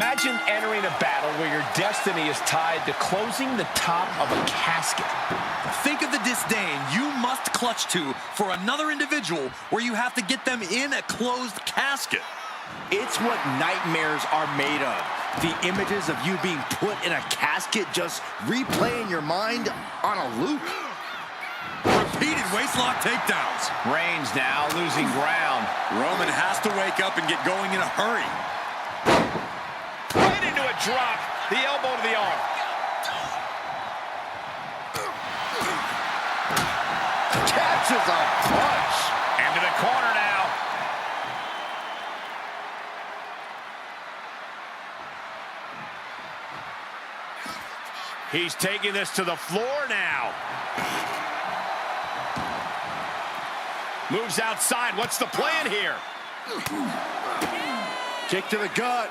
Imagine entering a battle where your destiny is tied to closing the top of a casket. Think of the disdain you must clutch to for another individual where you have to get them in a closed casket. It's what nightmares are made of. The images of you being put in a casket just replay in your mind on a loop. Repeated waistlock takedowns. Reigns now losing ground. Roman has to wake up and get going in a hurry. Right into a drop. The elbow to the arm. Catches a punch. Into the corner now. He's taking this to the floor now. Moves outside. What's the plan here? Kick to the gut.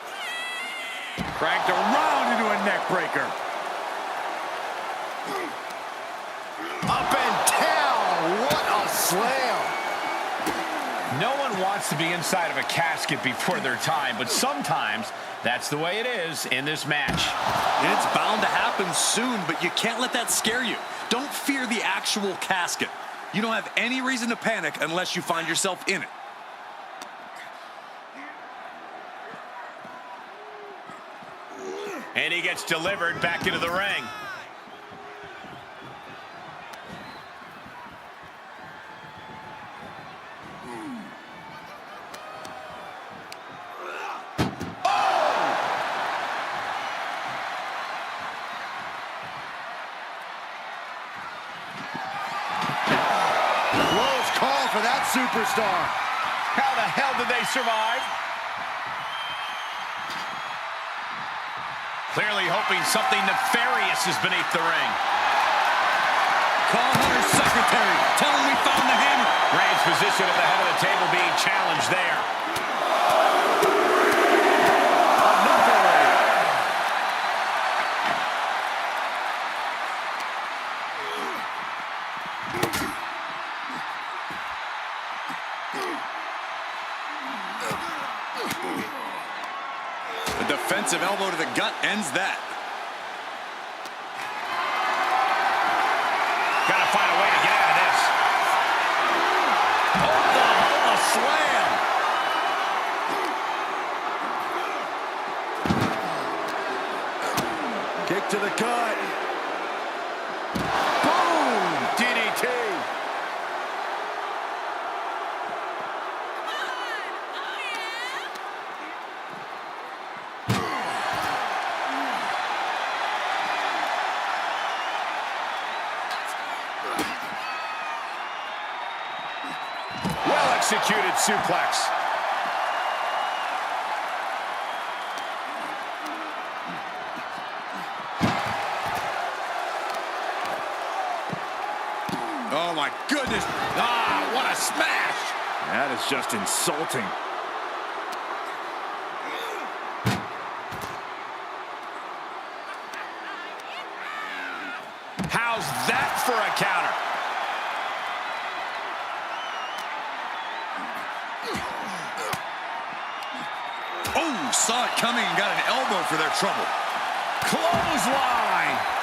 Cranked around into a neck breaker. Up and down. What a slam. No one wants to be inside of a casket before their time, but sometimes that's the way it is in this match. It's bound to happen soon, but you can't let that scare you. Don't fear the actual casket. You don't have any reason to panic unless you find yourself in it. And he gets delivered back into the ring. For that superstar. How the hell did they survive? Clearly hoping something nefarious is beneath the ring. Call Hunter's secretary. Tell him we found the hammer. Reigns' position at the head of the table being challenged there. A defensive elbow to the gut ends that. Gotta find a way to get out of this. Oklahoma slam. Kick to the gut. Boom! DDT. Well-executed suplex. Oh, my goodness. Ah, what a smash. That is just insulting. How's that for a counter? Oh, saw it coming and got an elbow for their trouble. Clothesline.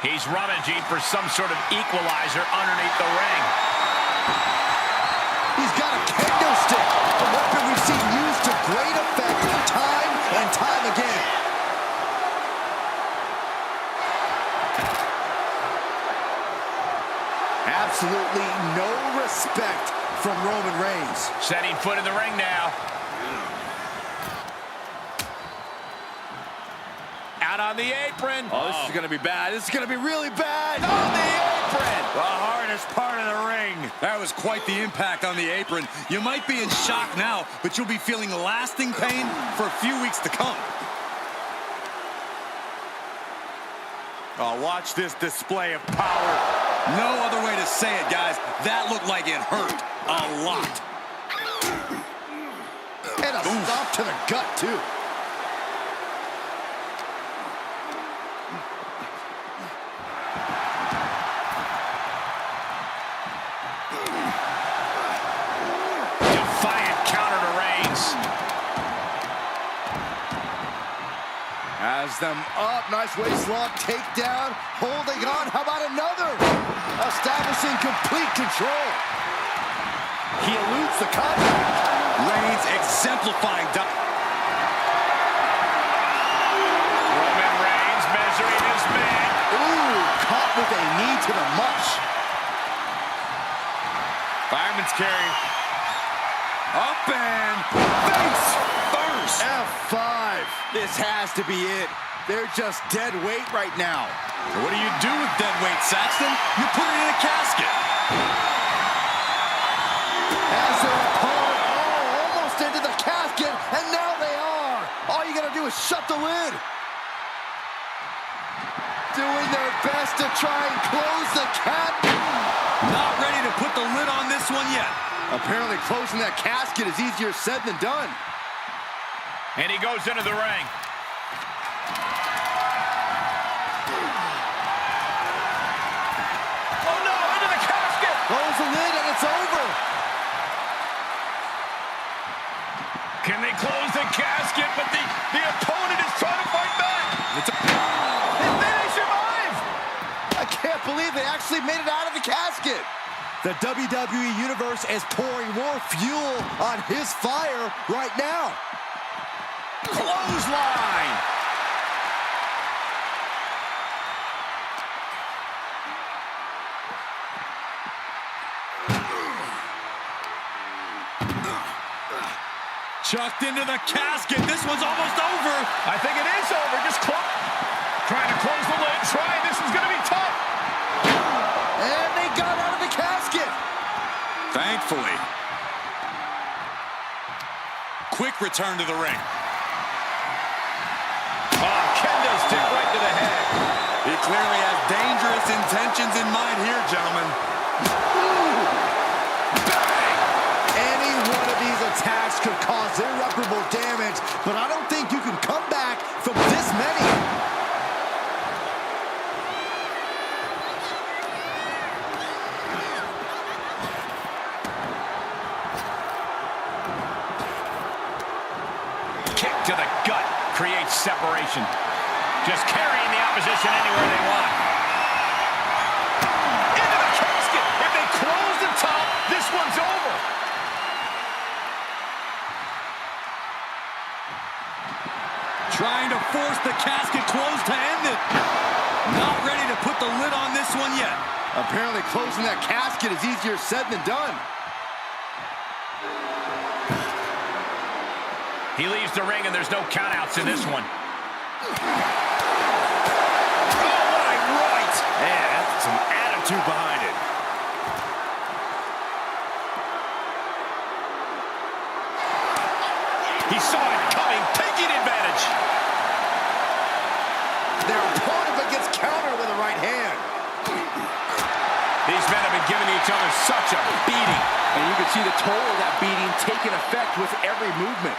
He's rummaging for some sort of equalizer underneath the ring. He's got a kendo stick, a weapon we've seen used to great effect time and time again. Absolutely no respect from Roman Reigns. Setting foot in the ring now. Out on the apron. Oh, this is going to be bad. This is going to be really bad. On the apron. The hardest part of the ring. That was quite the impact on the apron. You might be in shock now, but you'll be feeling lasting pain for a few weeks to come. Oh, watch this display of power. No other way to say it, guys. That looked like it hurt a lot. And a stop to the gut, too. them up. Nice waist lock, takedown, holding on. How about another? Establishing complete control. He eludes the contact. Reigns exemplifying. Roman Reigns measuring his man. Ooh, caught with a knee to the mush. Fireman's carry. Up and face first. F5. This has to be it. They're just dead weight right now. What do you do with dead weight, Saxton? You put it in a casket. As their opponent, almost into the casket, and now they are. All you gotta do is shut the lid. Doing their best to try and close the Not ready to put the lid on this one yet. Apparently closing that casket is easier said than done. And he goes into the ring. Oh no, into the casket! Close the lid and it's over. Can they close the casket? But the opponent is trying to fight back. And then they survive! I can't believe they actually made it out of the casket. The WWE Universe is pouring more fuel on his fire right now. Clothesline! Chucked into the casket. This one's almost over. I think it is over. Just trying to close the lid. This is going to be tough. And they got out of the casket. Thankfully. Quick return to the ring. Oh, kendo stick right to the head. He clearly has dangerous intentions in mind here, gentlemen. Any one of these attacks could cause irreparable damage, but I don't think you can come back from this many. Kick to the gut creates separation. Just carrying the opposition anywhere they want. Into the casket. If they close the top, this one's over. Trying to force the casket closed to end it. Not ready to put the lid on this one yet. Apparently closing that casket is easier said than done. He leaves the ring and there's no countouts in this one. Oh, my right! Man, that's some attitude behind it. He saw it coming, taking advantage. Their opponent but gets countered with a right hand. These men have been giving each other such a beating. And you can see the toll of that beating taking effect with every movement.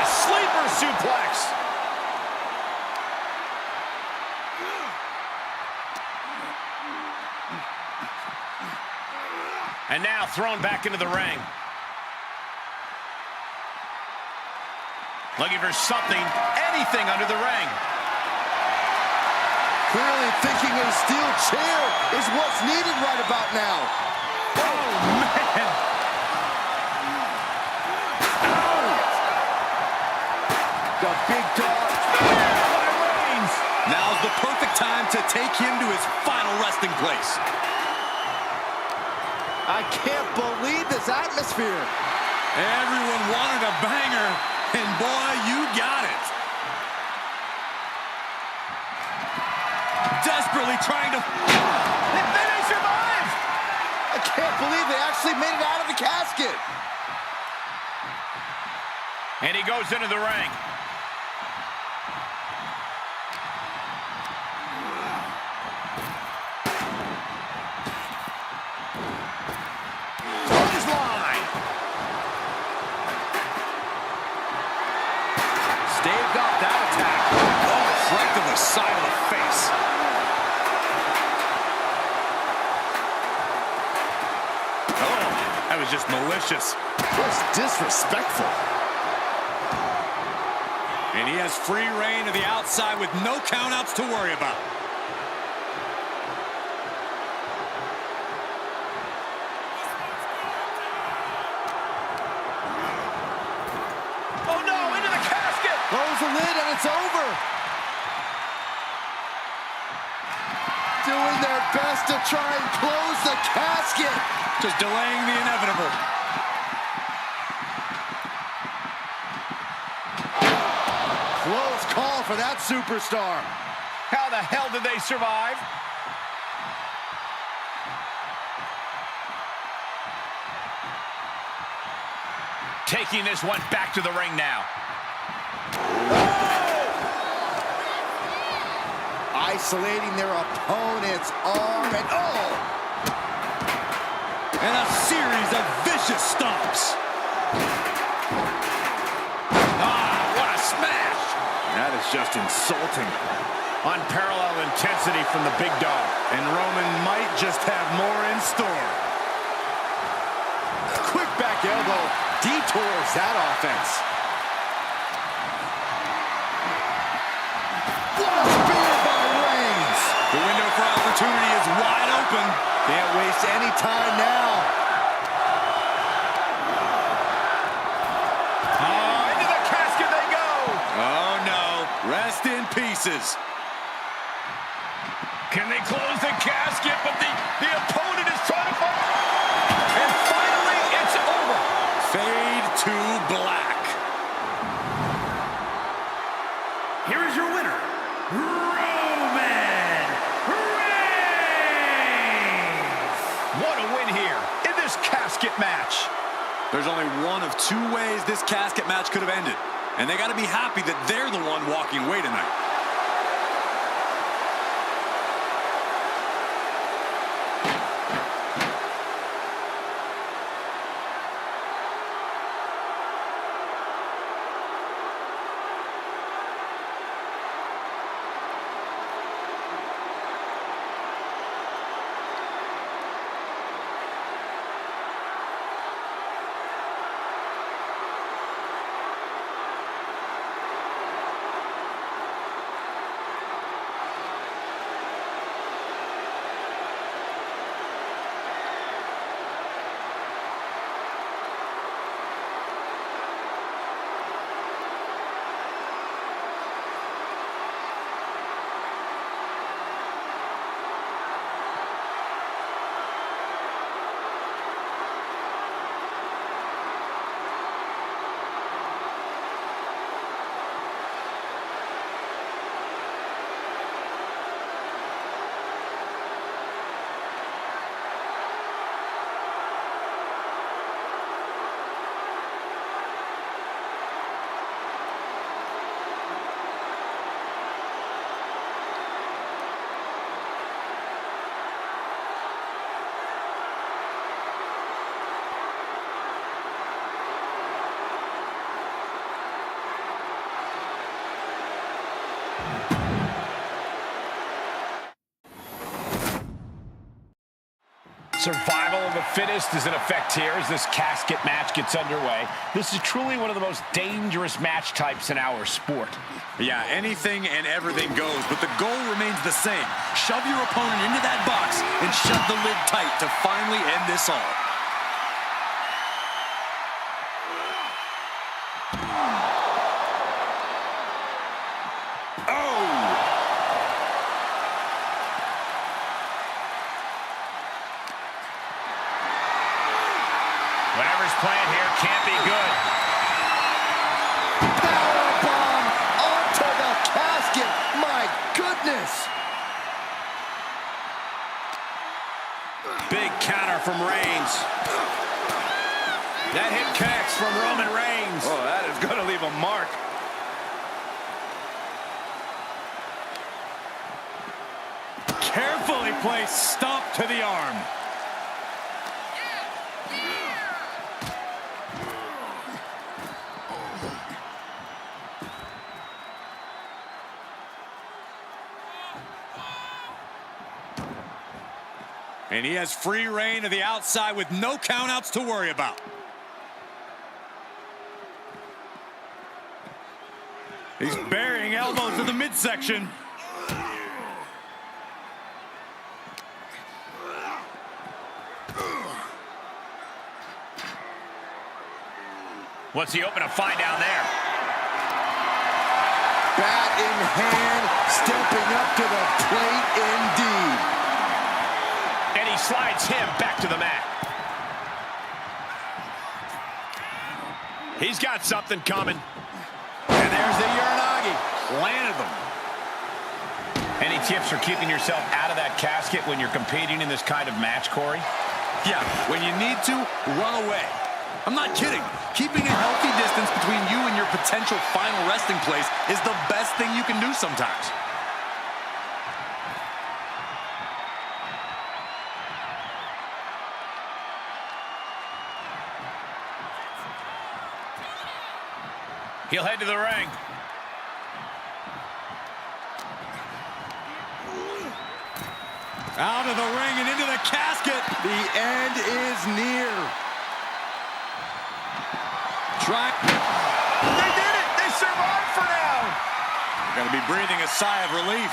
Sleeper suplex. And now thrown back into the ring. Looking for something, anything under the ring. Clearly thinking a steel chair is what's needed right about now. Oh, man. The big dog. Now's the perfect time to take him to his final resting place. I can't believe this atmosphere. Everyone wanted a banger, and boy, you got it. Desperately trying to... And then they survived! I can't believe they actually made it out of the casket. And he goes into the ring. Staved off was just malicious. Just disrespectful. And he has free reign to the outside with no countouts to worry about. Oh no, into the casket! Close the lid and it's over. Doing their best to try and close the casket. Just delaying the inevitable. Close call for that superstar. How the hell did they survive? Taking this one back to the ring now. Isolating their opponent's arm and And a series of vicious stomps. What a smash! That is just insulting. Unparalleled intensity from the big dog. And Roman might just have more in store. quick back elbow detours that offense. What a spear by Reigns! The window for opportunity is wide open. Can't waste any time now. Into the casket they go! Oh no, rest in pieces. Can they close the casket? But the opponent is trying to fight. And finally, it's over. Fade to black. Here is your winner, Roman Reigns. What a win here in this casket match. There's only one of two ways this casket match could have ended. And they got to be happy that they're the one walking away tonight. Survival of the fittest is in effect here as this casket match gets underway. This is truly one of the most dangerous match types in our sport. Yeah, anything and everything goes, but the goal remains the same. Shove your opponent into that box and shut the lid tight to finally end this all. Whatever's playing here can't be good. Powerbomb onto the casket. My goodness. Big counter from Reigns. That hit connects from Roman Reigns. Oh, that is going to leave a mark. Carefully placed stomp to the arm. And he has free reign to the outside with no countouts to worry about. He's burying elbows in the midsection. What's he hoping to find down there? Bat in hand, stepping up to the plate indeed. And he slides him back to the mat. He's got something coming. And there's the Uranagi. Landed them. Any tips for keeping yourself out of that casket when you're competing in this kind of match, Corey? Yeah, when you need to, run away. I'm not kidding. Keeping a healthy distance between you and your potential final resting place is the best thing you can do sometimes. He'll head to the ring. Out of the ring and into the casket. The end is near. They did it! They survived for now! Got to be breathing a sigh of relief.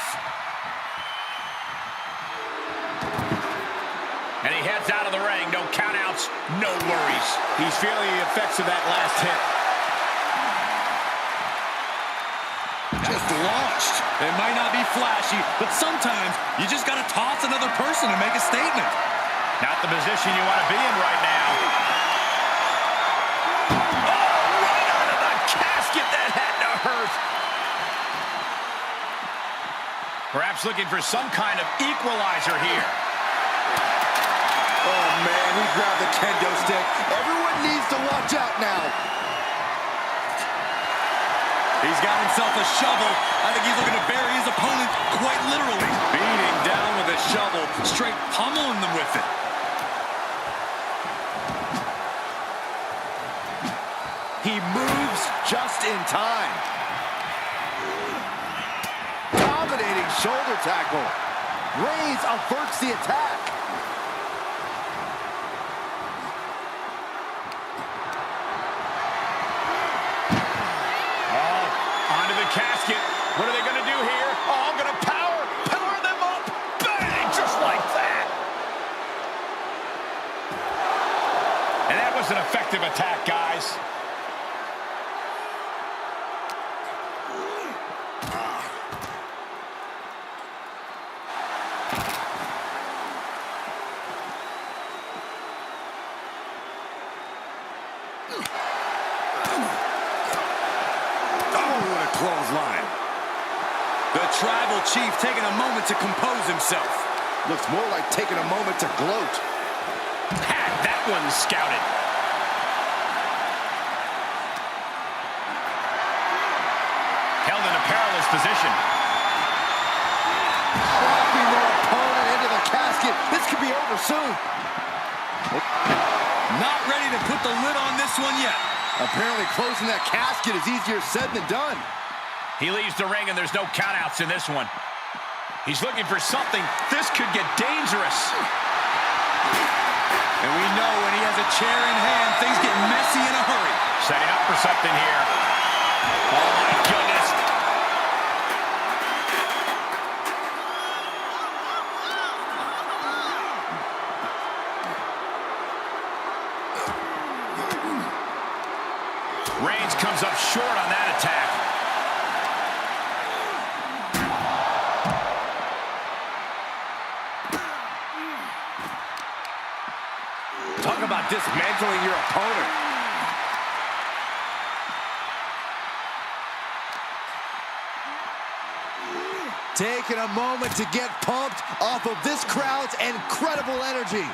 And he heads out of the ring. No countouts, no worries. He's feeling the effects of that last hit. Just launched. It might not be flashy, but sometimes you just got to toss another person to make a statement. Not the position you want to be in right now. That had to hurt. Perhaps looking for some kind of equalizer here. Oh, man, he grabbed the kendo stick. Everyone needs to watch out now. He's got himself a shovel. I think he's looking to bury his opponent quite literally. Beating down with a shovel, straight pummeling them with it. He moves just in time. Dominating shoulder tackle. Reigns averts the attack. Oh, onto the casket. What are they going to do here? Oh, I'm going to power them up. Bang, just like that. And that was an effective attack, guys. Clothesline. The tribal chief taking a moment to compose himself. Looks more like taking a moment to gloat. Had that one scouted. Held in a perilous position. Dropping their opponent into the casket. This could be over soon. Not ready to put the lid on this one yet. Apparently closing that casket is easier said than done. He leaves the ring, and there's no countouts in this one. He's looking for something. This could get dangerous. And we know when he has a chair in hand, things get messy in a hurry. Setting up for something here. Oh, my goodness. Reigns comes up short on that attack. Talk about dismantling your opponent. Taking a moment to get pumped off of this crowd's incredible energy.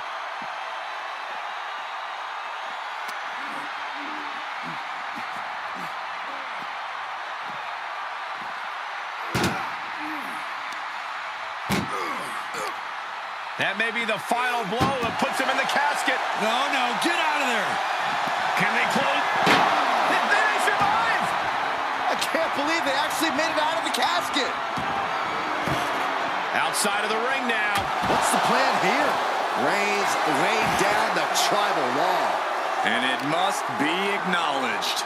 That may be the final blow that puts him in the casket. No, get out of there. Can they close? Did they survive? I can't believe they actually made it out of the casket. Outside of the ring now. What's the plan here? Reigns laid down the tribal law. And it must be acknowledged.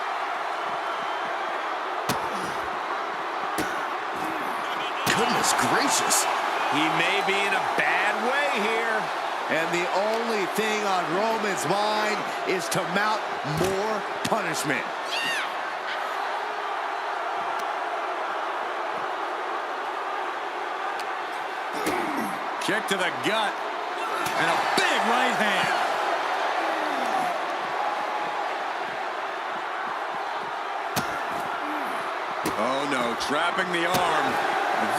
Goodness gracious. He may be in a bad way here. And the only thing on Roman's mind is to mount more punishment. Kick to the gut. And a big right hand. Oh no, trapping the arm.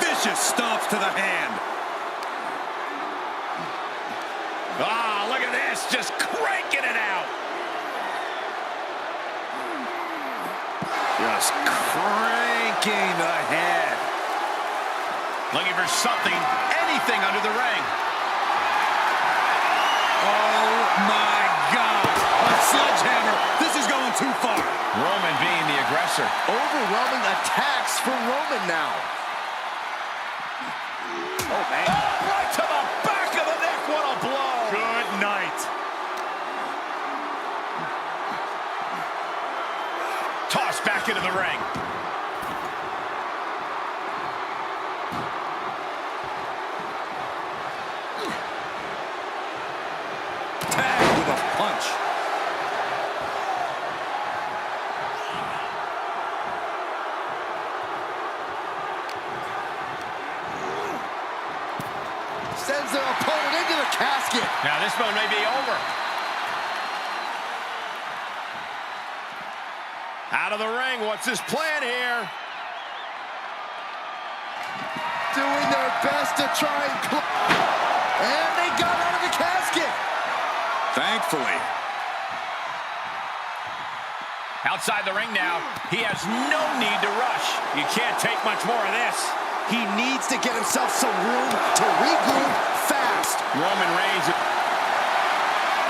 Vicious stomps to the hand. Ah, look at this, just cranking it out. Just cranking the head. Looking for something, anything under the ring. Oh my God. A sledgehammer. This is going too far. Roman being the aggressor. Overwhelming attacks for Roman now. Oh, man. Oh, right to the back of the neck. What a blow. Good night. Tossed back into the ring. Tag with a punch. Sends their opponent into the casket. Now this one may be over. Out of the ring, what's his plan here? Doing their best to try and they got out of the casket. Thankfully. Outside the ring now, he has no need to rush. You can't take much more of this. He needs to get himself some room to regroup fast. Roman Reigns.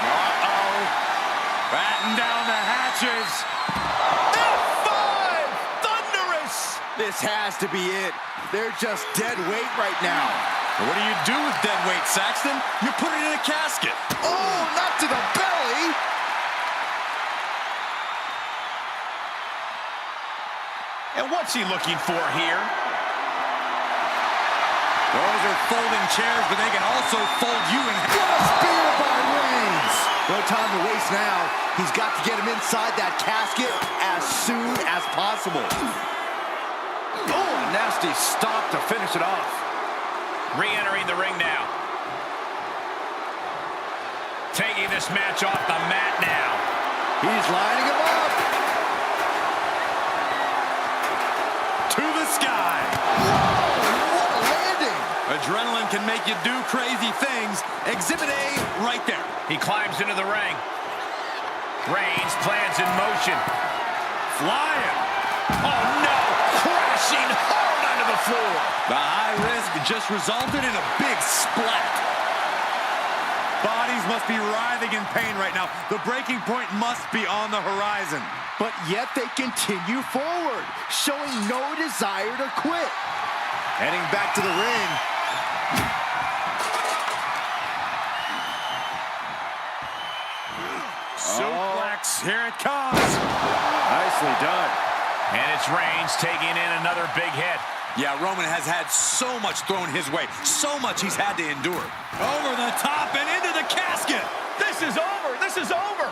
Uh-oh. Batten down the hatches. F5! Thunderous! This has to be it. They're just dead weight right now. What do you do with dead weight, Saxton? You put it in a casket. Oh, not to the belly. And what's he looking for here? Those are folding chairs, but they can also fold you in half. What a spear by Reigns. No time to waste now. He's got to get him inside that casket as soon as possible. Oh, a nasty stop to finish it off. Re-entering the ring now. Taking this match off the mat now. He's lining him up. To the sky. What a landing. Adrenaline can make you do crazy things. Exhibit A right there. He climbs into the ring. Reigns plans in motion. Flying. Oh no! Crashing hard onto the floor. The high risk just resulted in a big splat. Bodies must be writhing in pain right now. The breaking point must be on the horizon. But yet they continue forward, showing no desire to quit. Heading back to the ring. Suplex, here it comes. Nicely done. And it's Reigns taking in another big hit. Yeah, Roman has had so much thrown his way. So much he's had to endure. Over the top and into the casket. This is over. This is over.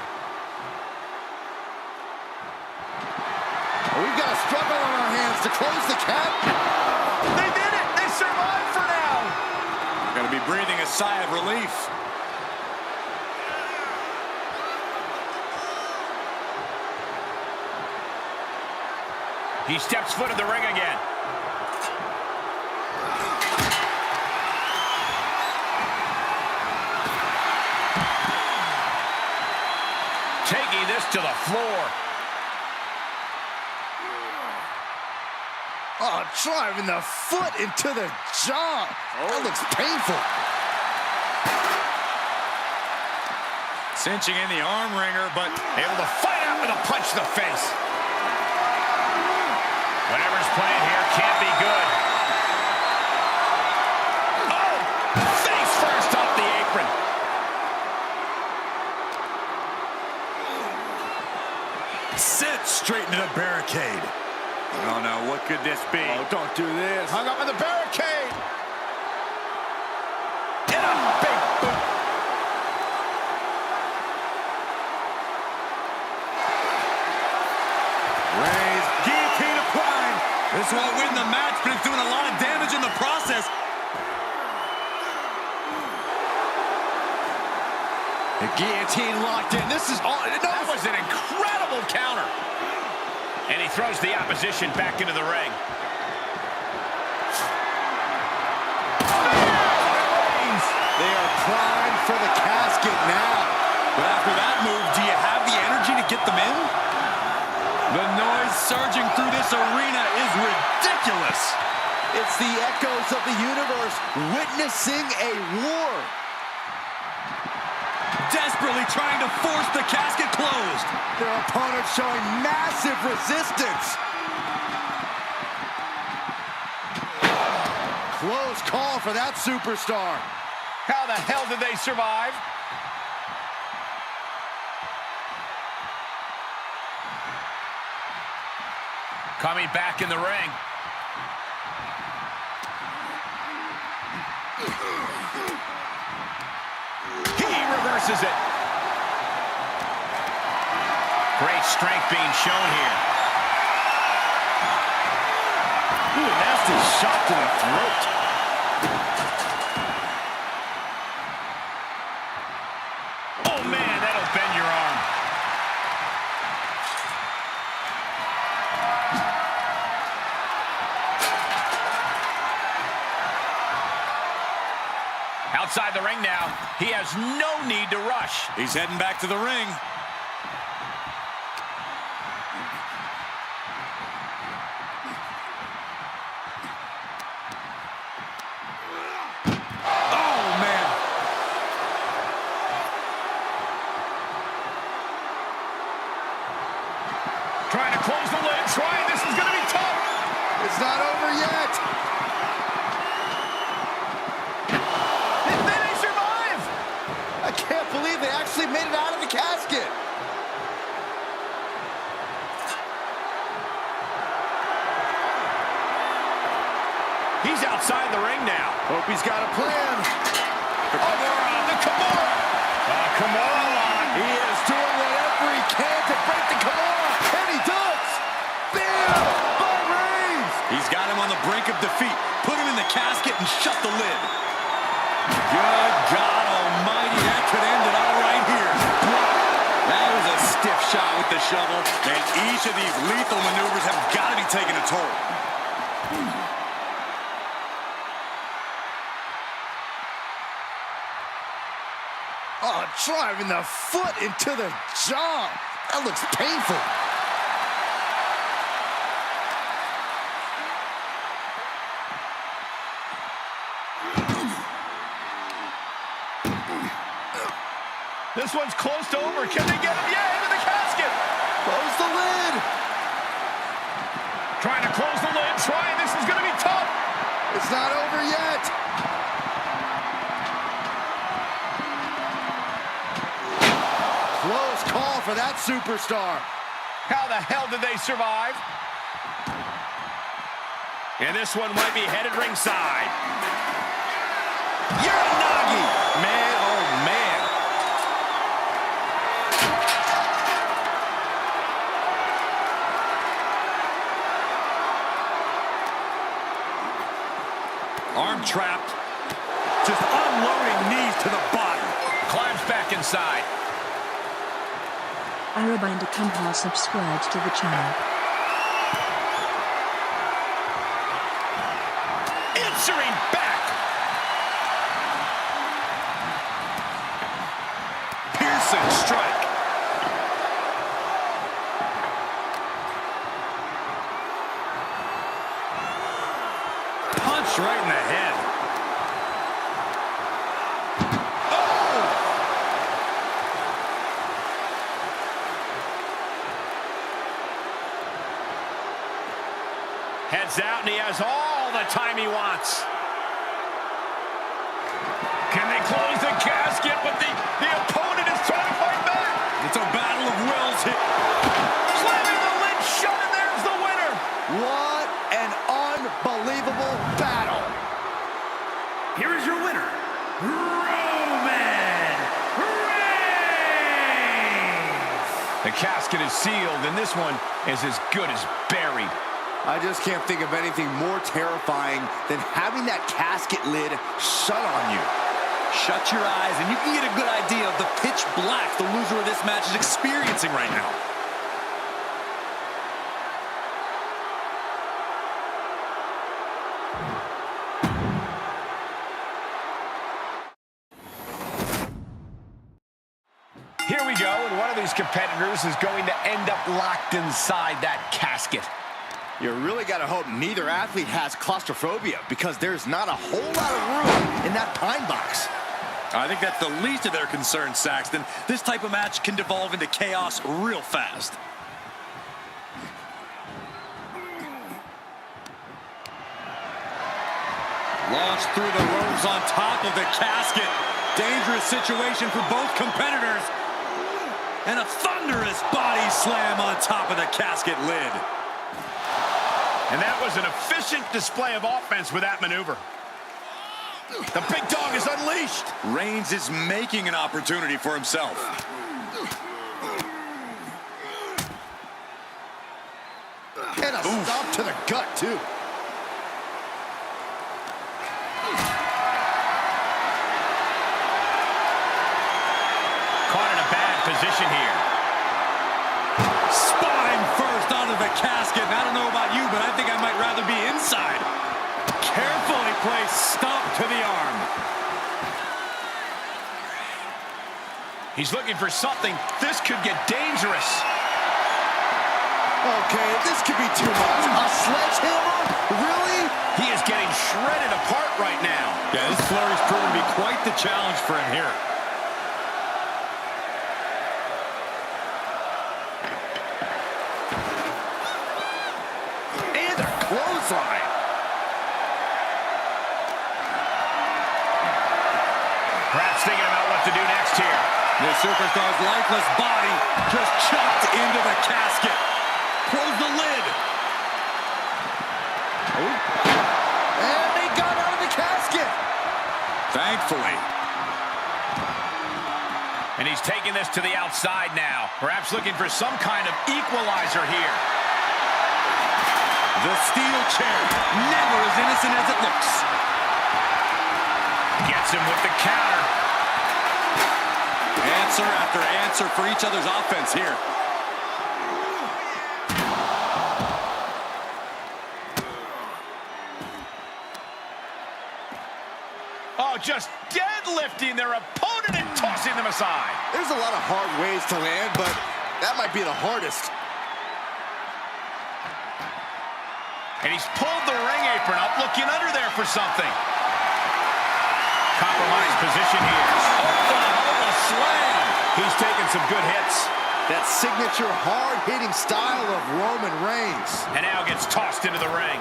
We've got a struggle on our hands to close the cap. They did it. They survived for now. Gonna be breathing a sigh of relief. He steps foot in the ring again. Taking this to the floor. Oh, driving the foot into the jaw. That looks painful. Cinching in the arm wringer, but Able to fight out with a punch to the face. Whatever's playing here can't be good. Oh! Face first off the apron. straight into the barricade. Oh, no, what could this be? Oh, don't do this. Hung up on the barricade. And a big boot. Reigns, guillotine applied. This won't win the match, but it's doing a lot of damage in the process. The guillotine locked in. This is all. No, That was an incredible counter. And he throws the opposition back into the ring. they are primed for the casket now. But after that move, do you have the energy to get them in? The noise surging through this arena is ridiculous. It's the echoes of the universe witnessing a war. Desperately trying to force the casket closed. Their opponent showing massive resistance. Close call for that superstar. How the hell did they survive? Coming back in the ring. He reverses it. Great strength being shown here. Ooh, a nasty shot to the throat. Oh, man, that'll bend your arm. Outside the ring now. He has no need to rush. He's heading back to the ring. Oh, man. Trying to close the lid. This is going to be tough. It's not over yet. They survive. I can't believe they actually made it out of the casket. He's outside the ring now. Hope he's got a plan. Kimura, the Kimura. Kimura lock. He is doing whatever he can to break the Kimura, and he does. Bam! By Reigns. He's got him on the brink of defeat. Put him in the casket and shut the lid. Good God almighty, that could end it all right here. That was a stiff shot with the shovel, and each of these lethal maneuvers have got to be taking a toll. Oh, driving the foot into the jaw. That looks painful. This one's close to over. Can they get him? Yeah, into the casket. Close the lid. Trying to close the lid. This is going to be tough. It's not over yet. Close call for that superstar. How the hell did they survive? And this one might be headed ringside. Uranagi. Man, oh man. Arm trapped. Just unloading knees to the body. Climbs back inside. Arabind Akampar subscribed to the channel. Answering back. Piercing strike. Punch right in the head. Heads out, and he has all the time he wants. Can they close the casket? But the opponent is trying to fight back. It's a battle of wills here. Slamming the The casket is sealed, and this one is as good as buried. I just can't think of anything more terrifying than having that casket lid shut on you. Shut your eyes, and you can get a good idea of the pitch black the loser of this match is experiencing right now. Here we go, and one of these competitors is going to end up locked inside that casket. You really got to hope neither athlete has claustrophobia, because there's not a whole lot of room in that pine box. I think that's the least of their concerns, Saxton. This type of match can devolve into chaos real fast. Launched through the ropes on top of the casket. Dangerous situation for both competitors. And a thunderous body slam on top of the casket lid. And that was an efficient display of offense with that maneuver. The big dog is unleashed. Reigns is making an opportunity for himself. And a stomp to the gut, too. Caught in a bad position here. Spine first onto the casket. And I don't know about you, but I think I might rather be inside. Carefully placed stomp to the arm. He's looking for something. This could get dangerous. Okay, this could be too much. A sledgehammer? Really? He is getting shredded apart right now. Yeah, this flurry's proven to be quite the challenge for him here. And a clothesline. Perhaps thinking about what to do next here. The superstar's lifeless body just chucked into the casket. Close the lid. And he got out of the casket. Thankfully. And he's taking this to the outside now. Perhaps looking for some kind of equalizer here. The steel chair, never as innocent as it looks. Gets him with the counter. Answer after answer for each other's offense here. Oh, just deadlifting their opponent and tossing them aside. There's a lot of hard ways to land, but that might be the hardest. And he's pulled the ring apron up, looking under there for something. Compromised position here. Oh, a slam. He's taking some good hits. That signature hard-hitting style of Roman Reigns. And now gets tossed into the ring.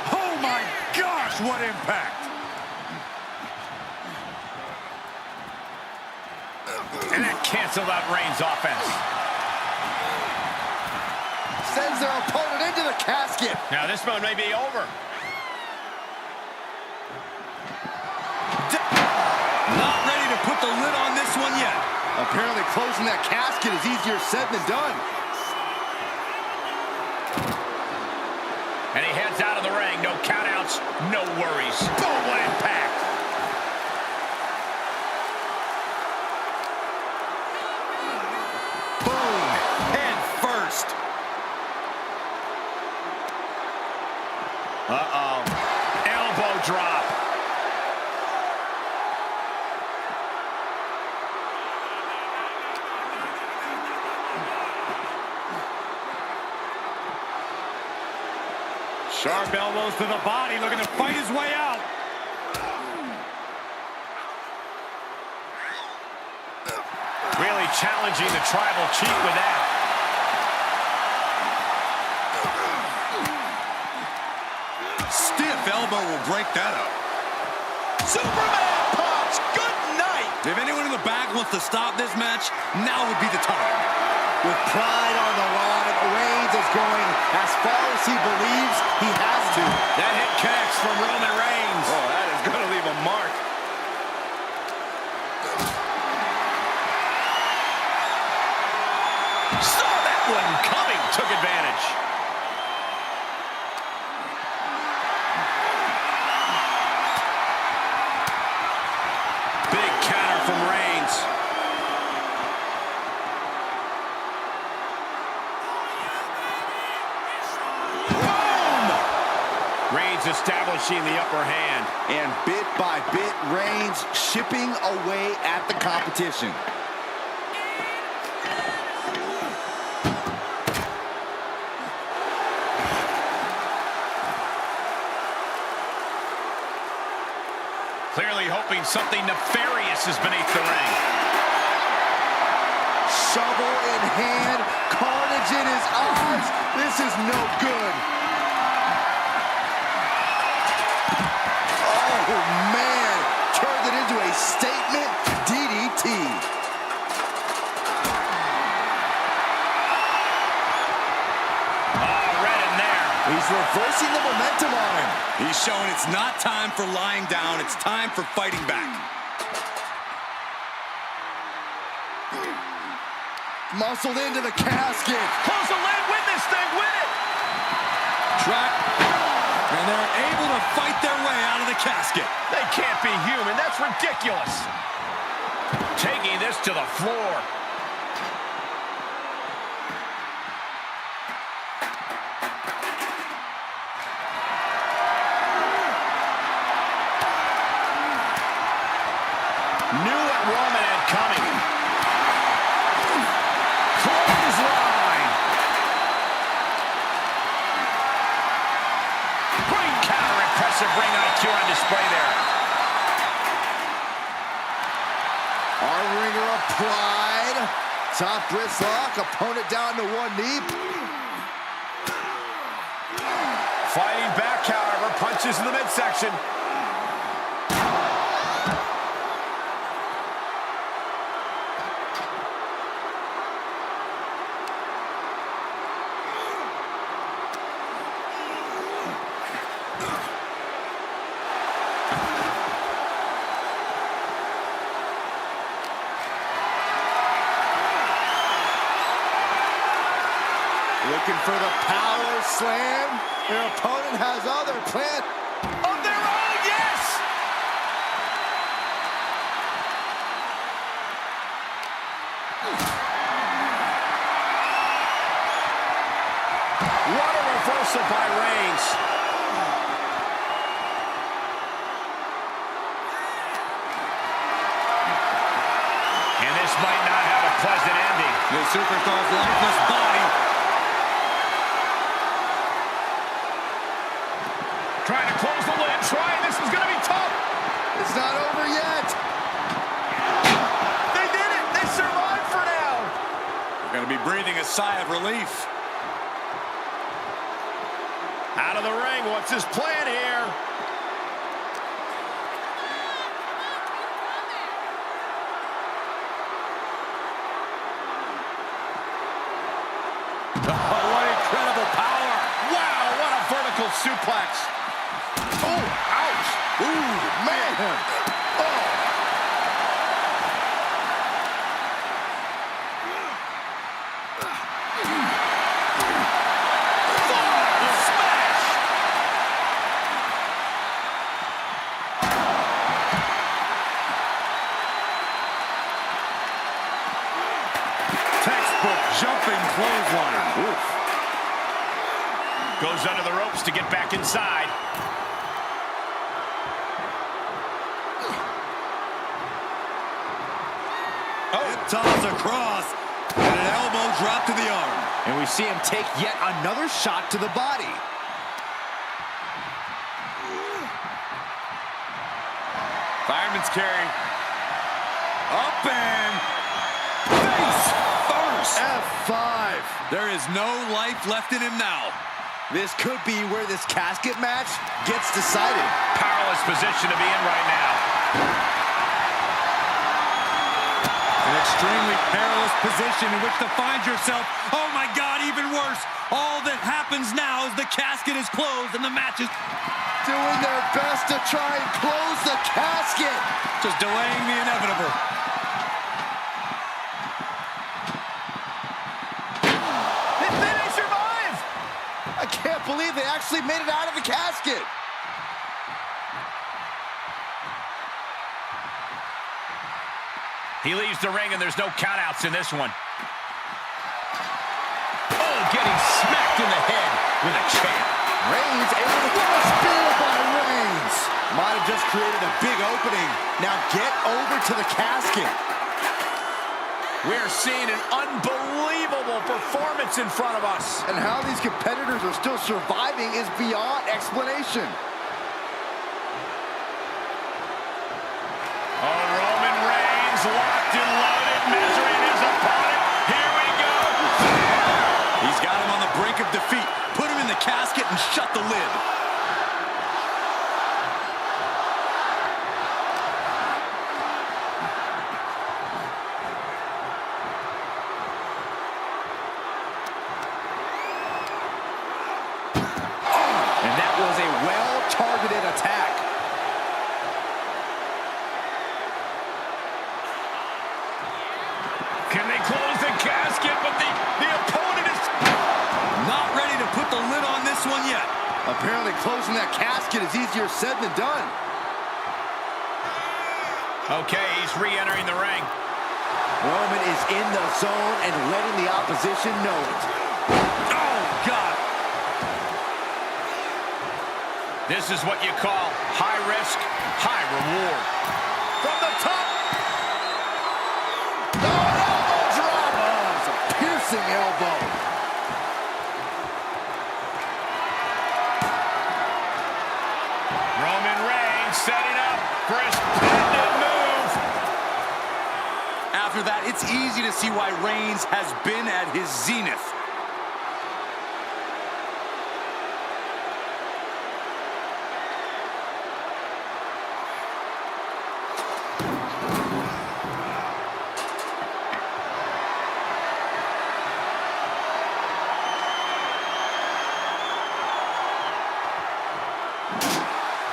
Oh my gosh, what impact! And that canceled out Reigns' offense. Sends their opponent into the casket. Now this one may be over. Not ready to put the lid on this one yet. Apparently closing that casket is easier said than done. And he heads out of the ring. No countouts, no worries. Boom, what impact. Boom, head first. Uh-oh. Elbow drop. Sharp elbows to the body, looking to fight his way out. Really challenging the tribal chief with that. Stiff elbow will break that up. Superman punch. Good night. If anyone in the back wants to stop this match, now would be the time. With pride on the line, Reigns is going as far as he believes he has to. That hit connects from Roman Reigns. Oh, that is going to leave a mark. establishing the upper hand. And bit by bit, Reigns chipping away at the competition. Clearly hoping something nefarious is beneath the ring. Shovel in hand, carnage in his eyes. This is no good. Oh, man. Turned it into a statement DDT. He's reversing the momentum on him. He's showing it's not time for lying down. It's time for fighting back. Muscled into the casket. Close the lid, win this thing, win it! Track. And they're able to fight their way out of the casket. They can't be human, that's ridiculous. Taking this to the floor. Knew what Roman had coming. Clothesline. Great counter, impressive ring IQ on display there. Our ringer applied. Top wrist lock, opponent down to one knee. Fighting back, however, punches in the midsection. Looking for the power slam. Their opponent has other plans Of their own, yes! What a reversal by Reigns. And this might not have a pleasant ending. The Superstar's lifeless body. Trying to close the lid, this is going to be tough. It's not over yet. They did it, they survived for now. They're going to be breathing a sigh of relief. Out of the ring, what's his plan here? Oh, what incredible power. Wow, what a vertical suplex. Oh, ouch. Ooh, man. Oh. Textbook jumping clothesline. Oof. Goes under the ropes to get back inside. Toss across, and an elbow drop to the arm. And we see him take yet another shot to the body. Fireman's carry. Up and face first. F5. There is no life left in him now. This could be where this casket match gets decided. Powerless position to be in right now. An extremely perilous position in which to find yourself. Oh my God, even worse. All that happens now is the casket is closed and the match is Doing their best to try and close the casket. just delaying the inevitable. They survive. I can't believe they actually made it out of the casket. He leaves the ring and there's no countouts in this one. Oh, getting smacked in the head with a chair. Reigns able to get a spear by Reigns. Might have just created a big opening. Now get over to the casket. We're seeing an unbelievable performance in front of us. And how these competitors are still surviving is beyond explanation. Oh, Roman Reigns locked and loaded, measuring his opponent. Here we go. He's got him on the brink of defeat. Put him in the casket and shut the lid. And that was a well-targeted attack. Can they close the casket? But the opponent is Not ready to put the lid on this one yet. Apparently closing that casket is easier said than done. okay. He's re-entering the ring. Roman is in the zone and letting the opposition know it. Oh, God. This is what you call high risk, high reward. From the top. Elbow drop. Oh, it's a piercing elbow. Roman Reigns setting up for his splendid move. After that, it's easy to see why Reigns has been at his zenith.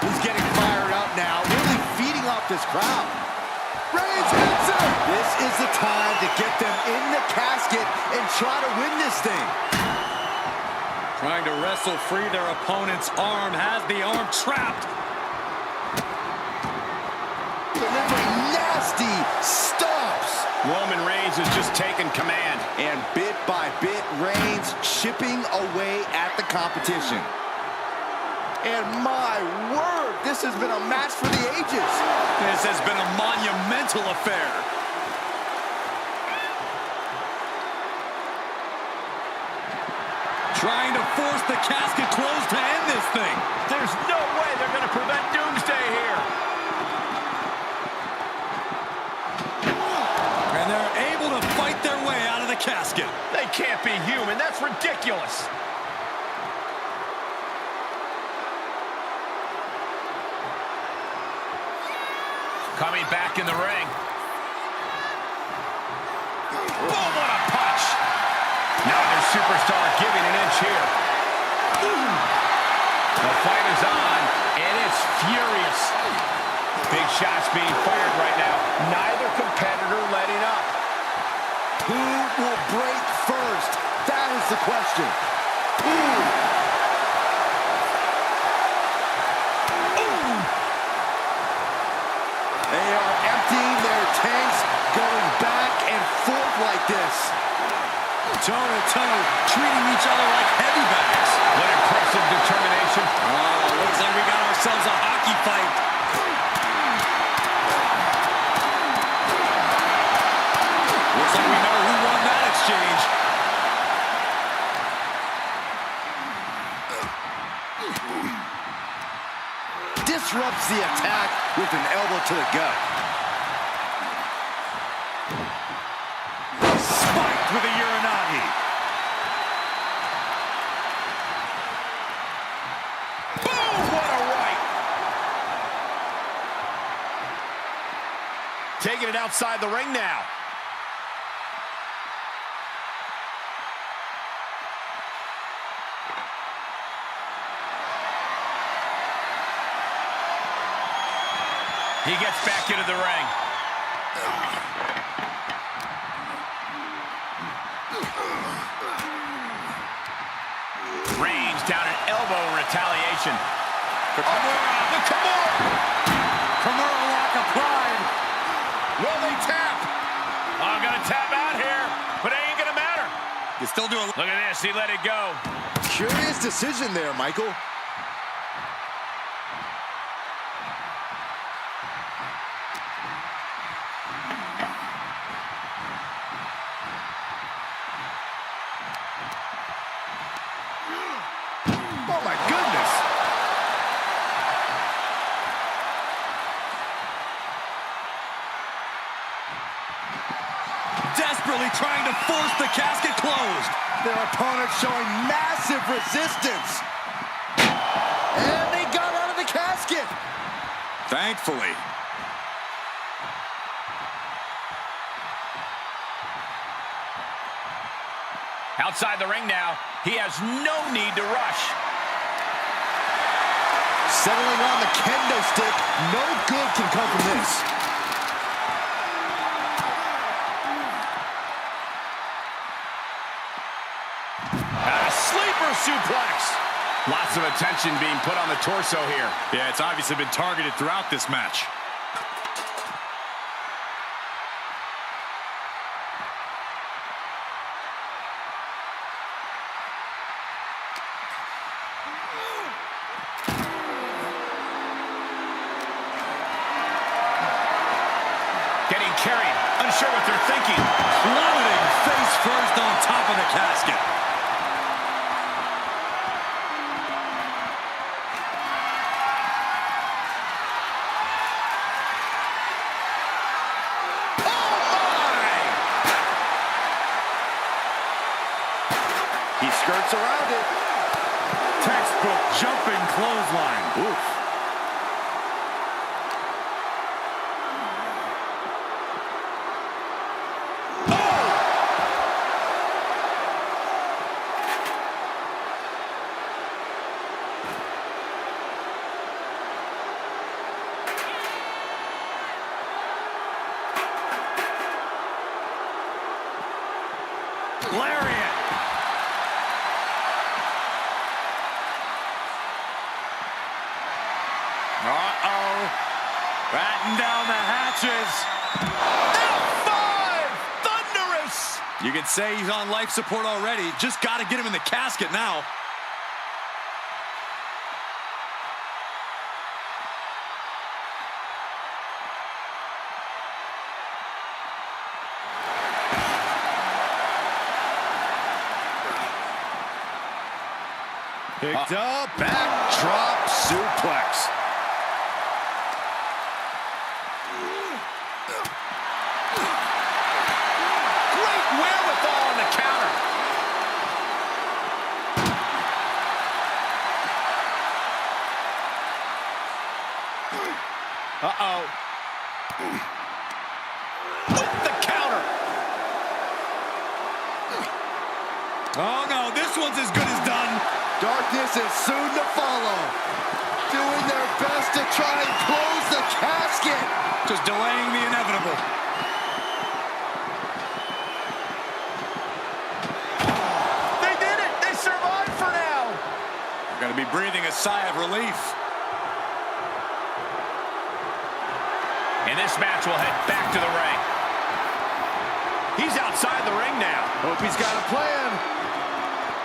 He's getting fired up now, really feeding off this crowd. Reigns hits him. This is the time to get them in the casket and try to win this thing. Trying to wrestle free their opponent's arm, has the arm trapped. Delivering nasty stomps. Roman Reigns has just taken command. And bit by bit, Reigns chipping away at the competition. And my word, this has been a match for the ages. This has been a monumental affair. Trying to force the casket closed to end this thing. There's no way they're going to prevent Doomsday here. And they're able to fight their way out of the casket. They can't be human. That's ridiculous. Coming back in the ring. Boom, what a punch. Now their superstar giving an inch here. The fight is on, and it's furious. Big shots being fired right now. Neither competitor letting up. Who will break first? That is the question. Ooh. They are emptying their tanks, going back and forth like this. Toe-to-toe, treating each other like heavy bags. What impressive determination. Oh, looks like we got ourselves a hockey fight. Looks like we know who won that exchange. Disrupts the attack with an elbow to the gut. Spiked with a Uranagi. Boom, what a right. Taking it outside the ring now. He gets back into the ring. Reigns down an elbow retaliation. Kimura, the Kimura. Kimura lock applied. Will they tap? I'm gonna tap out here, but it ain't gonna matter. This still doing... Look at this, he let it go. Curious decision there, Michael. Oh, my goodness. Desperately trying to force the casket closed. Their opponent showing massive resistance. And they got out of the casket. Thankfully. Outside the ring now, he has no need to rush. Settling on the kendo stick, no good can come from this. A sleeper suplex. Lots of attention being put on the torso here. Yeah, it's obviously been targeted throughout this match. Getting carried, unsure what they're thinking. Plummeting face first on top of the casket. He skirts around it. Textbook jumping clothesline. Oof. Lariat. Uh-oh. Batten down the hatches. F5! Thunderous! You can say he's on life support already. Just got to get him in the casket now. Picked up, backdrop suplex. Great wherewithal on the counter. Uh-oh. With the counter. Oh, no, this one's as good as done. Darkness is soon to follow. Doing their best to try and close the casket. Just delaying the inevitable. They did it. They survived for now. You're going to be breathing a sigh of relief. And this match will head back to the ring. He's outside the ring now. Hope he's got a plan.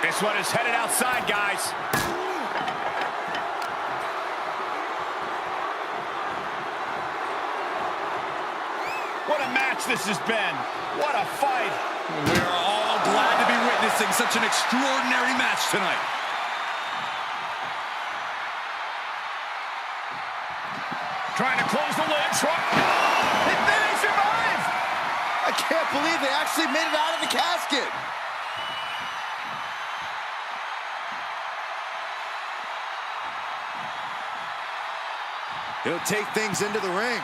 This one is headed outside, guys. What a match this has been. What a fight. We are all glad to be witnessing such an extraordinary match tonight. Trying to close the lid. They survive. I can't believe they actually made it out of the casket. He'll take things into the ring.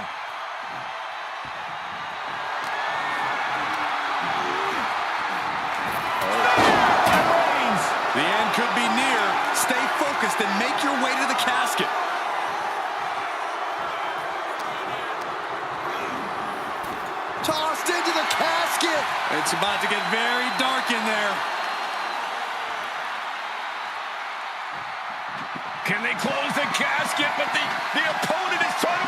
The end could be near. Stay focused and make your way to the casket. Tossed into the casket. It's about to get very dark in there. Can they close the casket? But the opponent is trying to...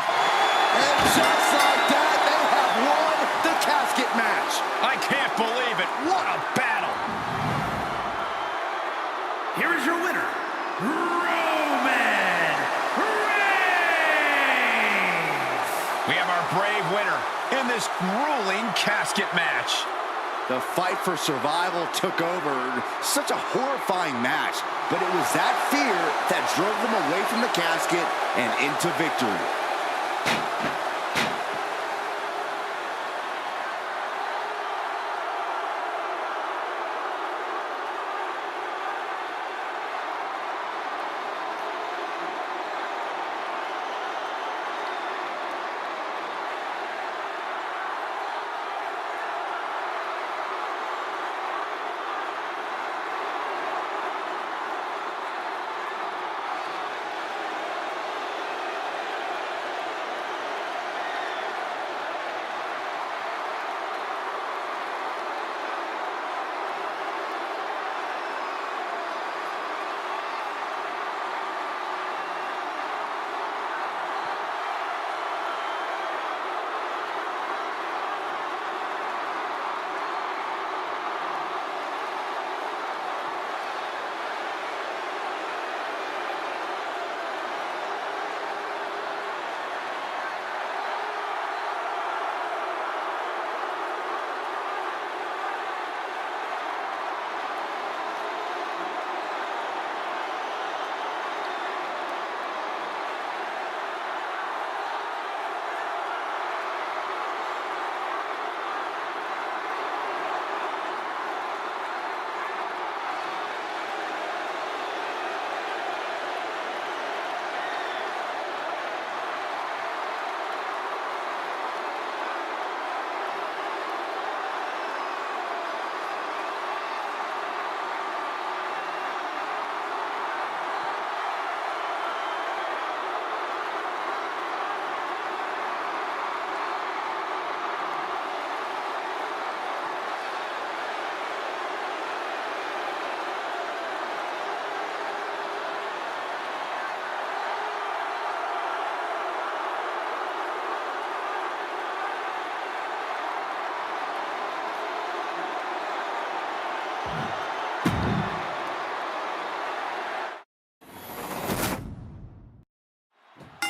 And just like that, they have won the casket match. I can't believe it. What a battle. brave winner in this grueling casket match. The fight for survival took over. Such a horrifying match, but it was that fear that drove them away from the casket and into victory.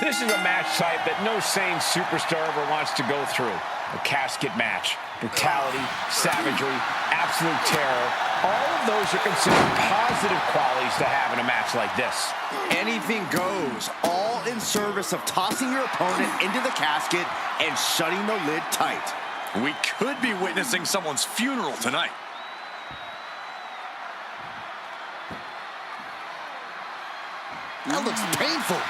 This is a match type that no sane superstar ever wants to go through. A casket match. Brutality, savagery, absolute terror. All of those are considered positive qualities to have in a match like this. Anything goes, all in service of tossing your opponent into the casket and shutting the lid tight. We could be witnessing someone's funeral tonight. That looks painful.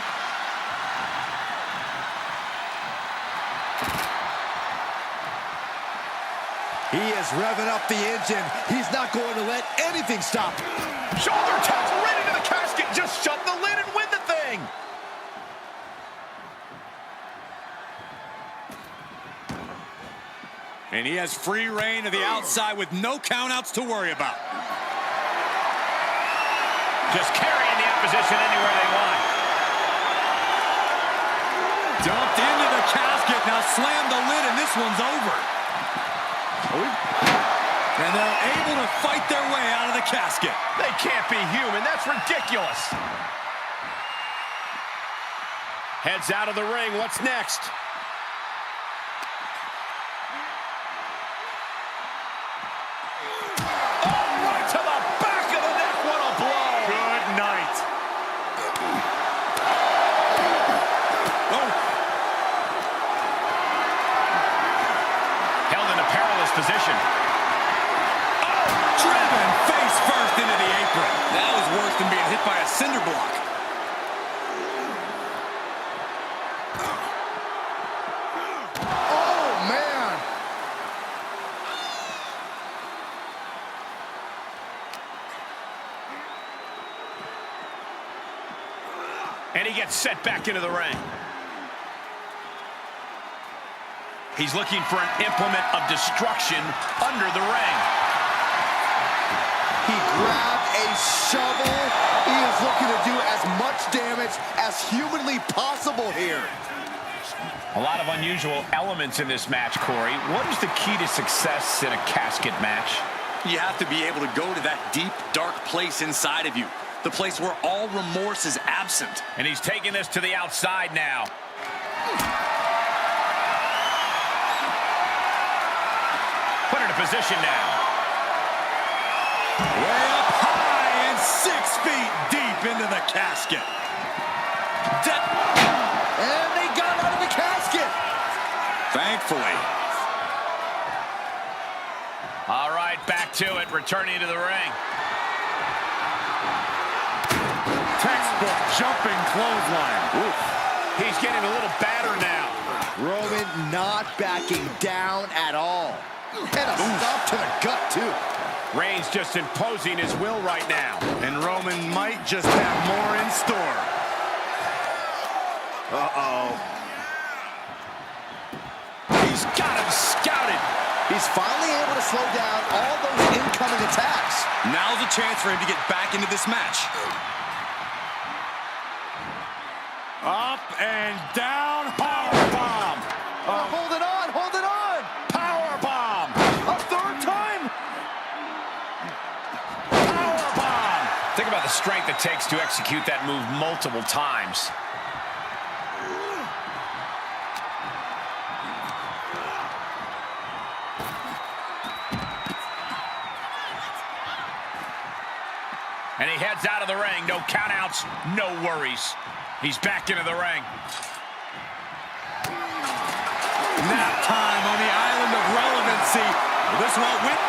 He is revving up the engine. He's not going to let anything stop him. Shoulder taps right into the casket. Just shut the lid and win the thing. And he has free reign to the outside with no countouts to worry about. Just carrying the opposition anywhere they want. Dumped into the casket. Now slam the lid and this one's over. And they're able to fight their way out of the casket. They can't be human. That's ridiculous. Heads out of the ring. What's next? Oh, right to the back of the neck. What a blow. Good night. Oh. Held in a perilous position. Driven face first into the apron. That was worse than being hit by a cinder block. Oh, man. And he gets set back into the ring. He's looking for an implement of destruction under the ring. He grabbed a shovel. He is looking to do as much damage as humanly possible here. A lot of unusual elements in this match, Corey. What is the key to success in a casket match? You have to be able to go to that deep, dark place inside of you. The place where all remorse is absent. And he's taking this to the outside now. position now. Way up high and 6 feet deep into the casket. And they got out of the casket. Thankfully. All right, back to it, returning to the ring. Textbook jumping clothesline. Oof. He's getting a little battered now. Roman not backing down at all. And a stomp to the gut, too. Reigns just imposing his will right now. And Roman might just have more in store. Uh-oh. He's got him scouted. He's finally able to slow down all those incoming attacks. Now's a chance for him to get back into this match. Up and down, powerbomb. Hold it on, hold it on. Powerbomb. A third time. Powerbomb. Think about the strength it takes to execute that move multiple times. And he heads out of the ring. No countouts, no worries. He's back into the ring. Nap time on the island of relevancy. This won't win.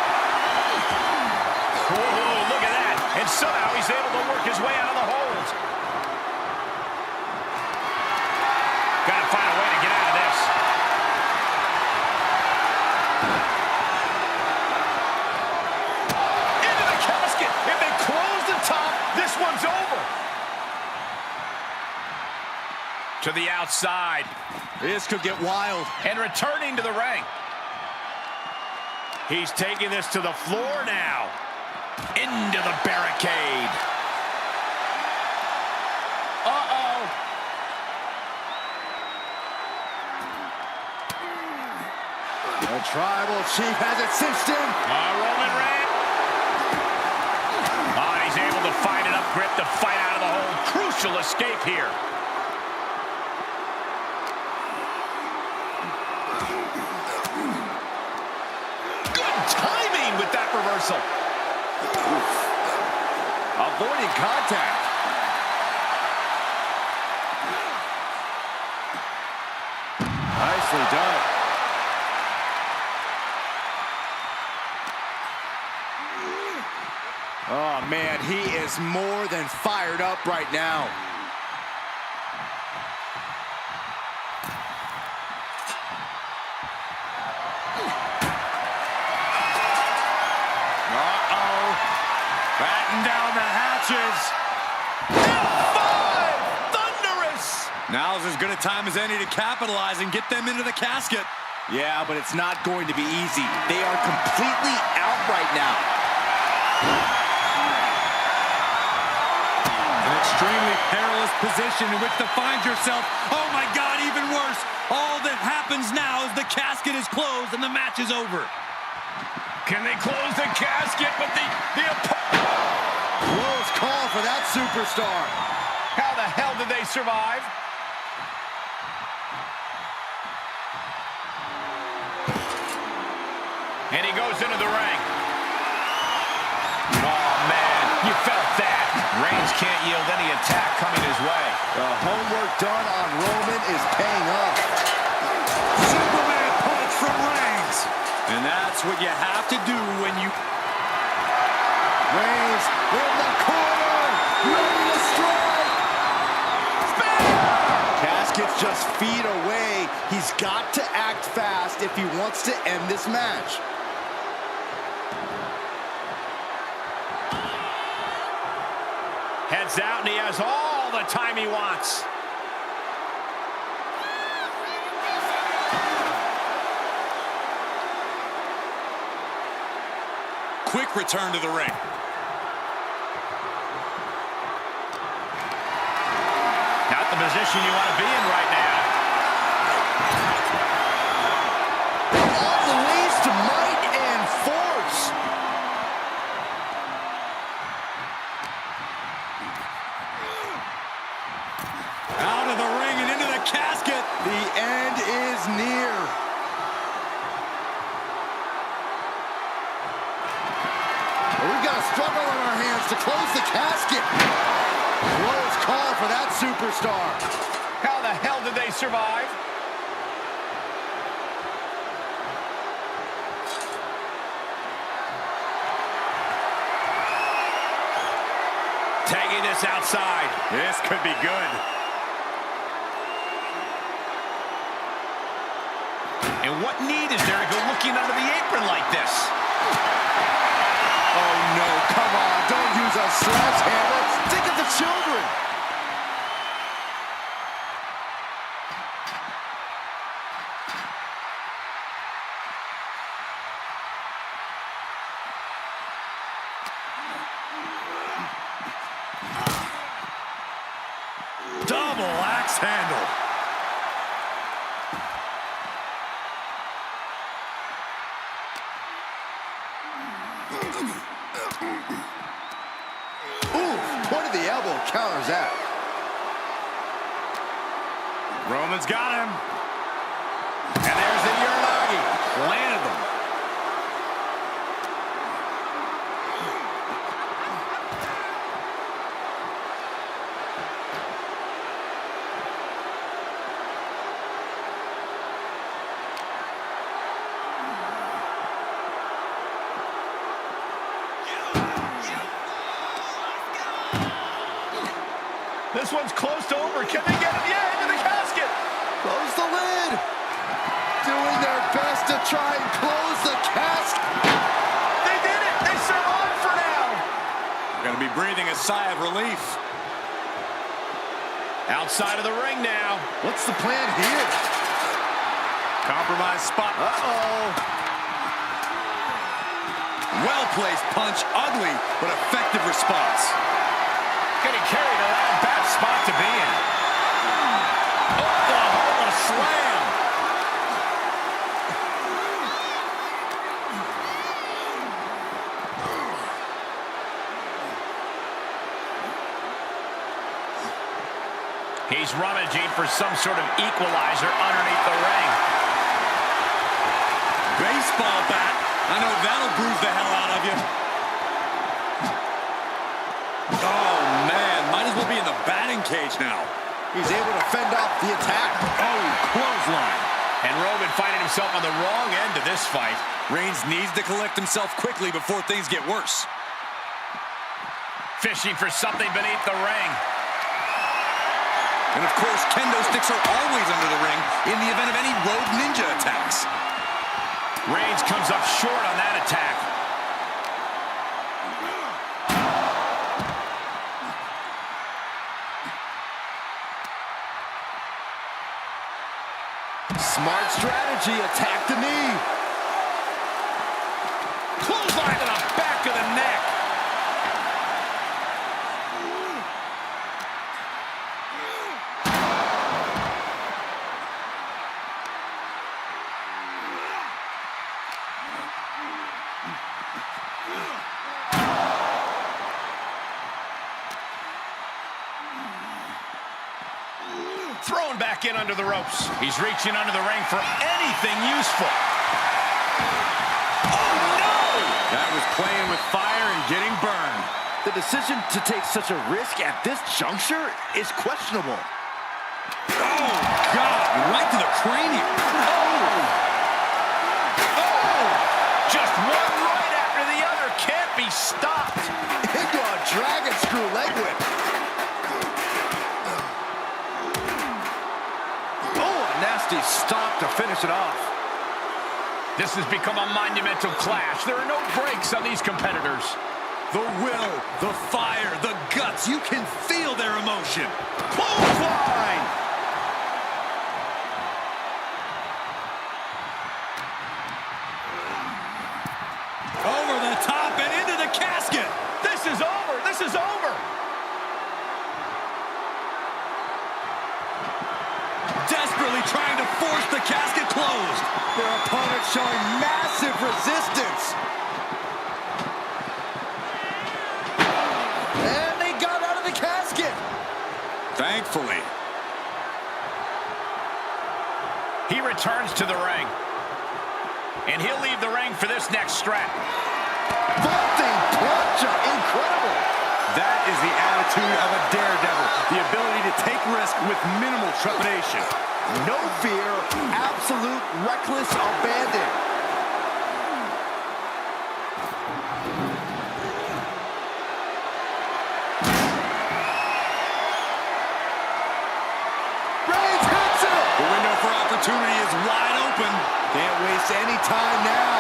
Whoa, look at that. And somehow he's able to work his way out of the hold. Got to find a way to get out of this. Into the casket. If they close the top, this one's over. To the outside. This could get wild. And returning to the ring. He's taking this to the floor now. Into the barricade. Uh-oh. The tribal chief has it cinched in. Roman Reigns. Oh, and he's able to find enough grip to fight out of the hold. Crucial escape here. Timing with that reversal. Oof. Avoiding contact. Nicely done. Oh, man, he is more than fired up right now. Batten down the hatches. F5! Thunderous! Now's as good a time as any to capitalize and get them into the casket. Yeah, but it's not going to be easy. They are completely out right now. An extremely perilous position in which to find yourself. Oh my God, even worse. All that happens now is the casket is closed and the match is over. Can they close the casket? But the Close call for that superstar. how the hell did they survive? And he goes into the ring. Oh, man, you felt that. Reigns can't yield any attack coming his way. The homework done on Roman is paying off. Superman punch from Reigns. And that's what you have to do when you... Reigns in the corner, ready to strike. Casket's just feet away. He's got to act fast if he wants to end this match. Heads out, and he has all the time he wants. Quick return to the ring. Not the position you want to be in right now. Unleashed might and force. Out of the ring and into the casket. The end is near. struggle on our hands to close the casket. Close call for that superstar. How the hell did they survive? Tagging this outside. This could be good. And what need is there to go looking under the apron like this? Oh no, come on, don't use a sledgehammer. Think of the children. Double axe handle. Ooh, point of the elbow counters that. Roman's got him. And there's the Uranagi. Landed them. This one's close to over. Can they get him? Yeah, into the casket. Close the lid. Doing their best to try and close the casket. They did it. They survived for now. Gonna be breathing a sigh of relief. Outside of the ring now. What's the plan here? Compromised spot. Uh-oh. Well-placed punch. Ugly, but effective response. Getting carried around. Bad spot to be in. Oklahoma slam. He's rummaging for some sort of equalizer underneath the ring. Baseball bat. I know that'll bruise the hell out of you. Oh, man. Might as well be in the batting cage now. He's able to fend off the attack. Oh, clothesline. And Roman finding himself on the wrong end of this fight. Reigns needs to collect himself quickly before things get worse. Fishing for something beneath the ring. And, of course, kendo sticks are always under the ring in the event of any rogue ninja attacks. Reigns comes up short on that attack. Smart strategy, attack the knee. Clothesline to the back of the neck. Thrown back in under the ropes. He's reaching under the ring for anything useful. Oh, no! That was playing with fire and getting burned. The decision to take such a risk at this juncture is questionable. Oh, God, right to the cranium. Oh! Just one right after the other. Can't be stopped. Into a dragon screw leg whip. Nasty stop to finish it off. This has become a monumental clash. There are no breaks on these competitors. The will, the fire, the guts. You can feel their emotion. Clothesline! Over the top and into the casket. This is over. This is over. Desperately trying to force the casket closed. Their opponent showing massive resistance. And they got out of the casket. Thankfully. He returns to the ring. And he'll leave the ring for this next strap. Vaulting punch. gotcha. Incredible. That is the attitude of a daredevil. The ability to take risk with minimal trepidation. No fear, absolute reckless abandon. Reigns hits it! The window for opportunity is wide open. Can't waste any time now.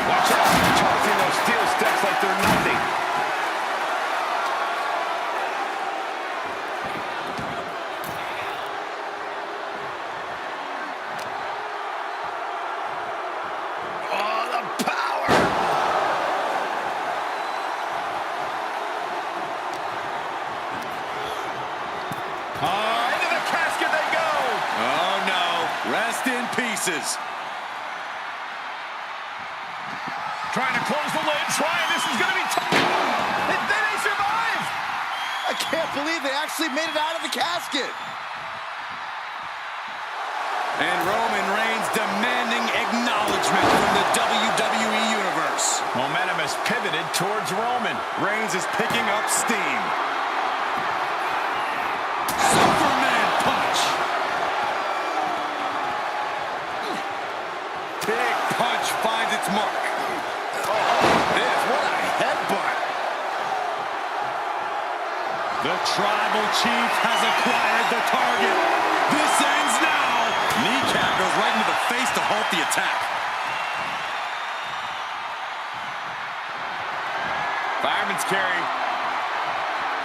Watch out, tossing those steel steps like they're nothing. Oh, the power! Into the casket they go! Oh no, rest in pieces. Trying to close the lid, this is going to be tough. And then they survive! I can't believe they actually made it out of the casket. And Roman Reigns demanding acknowledgement from the WWE Universe. Momentum has pivoted towards Roman. Reigns is picking up steam. Superman punch. Big punch finds its mark. What a headbutt. The tribal chief has acquired the target. This ends now. Kneecap goes right into the face to halt the attack. Fireman's carry.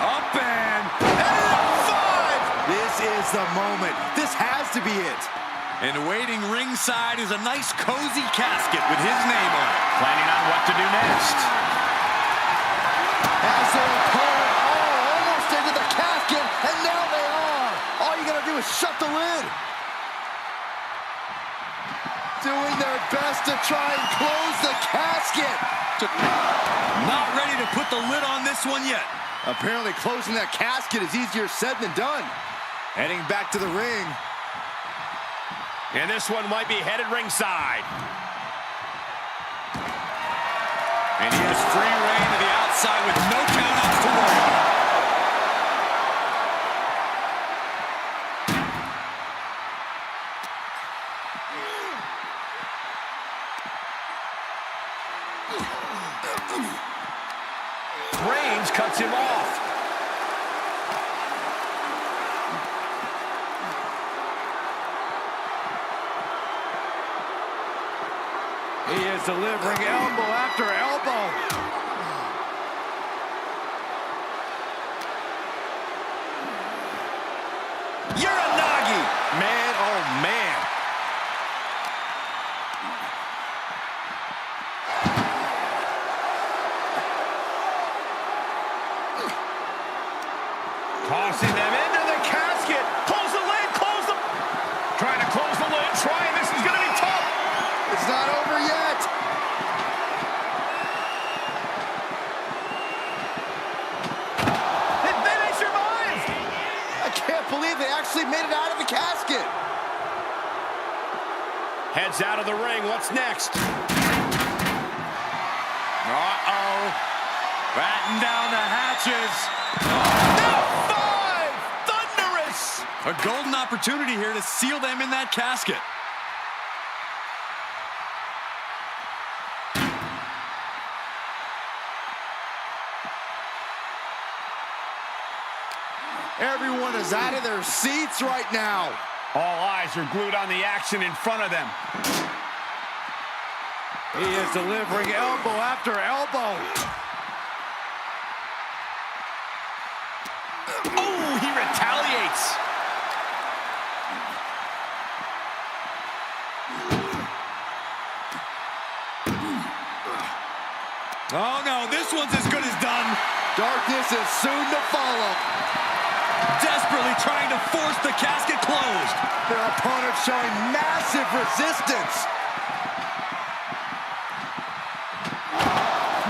Up and 5! This is the moment. This has to be it. And waiting ringside is a nice cozy casket with his name on it. Planning on what to do next. As their opponent almost into the casket, and now they are. All you gotta do is shut the lid. Doing their best to try and close the casket. Not ready to put the lid on this one yet. Apparently closing that casket is easier said than done. Heading back to the ring. And this one might be headed ringside. And he has free reign to the outside with no countouts to worry about. Reigns cuts him off. He is delivering elbow after elbow. Uranagi! Man, oh man. Tossing them into the casket. Close the lid, close the... Trying to close the lid, this is going to be tough. It's not over yet. And then they survive. I can't believe they actually made it out of the casket. Heads out of the ring. What's next? Uh-oh. Batten down the hatches. F5! Thunderous! A golden opportunity here to seal them in that casket. Everyone is out of their seats right now. All eyes are glued on the action in front of them. He is delivering elbow after elbow. Oh, he retaliates. Oh no, this one's as good as done. Darkness is soon to follow. Desperately trying to force the casket closed. Their opponent showing massive resistance.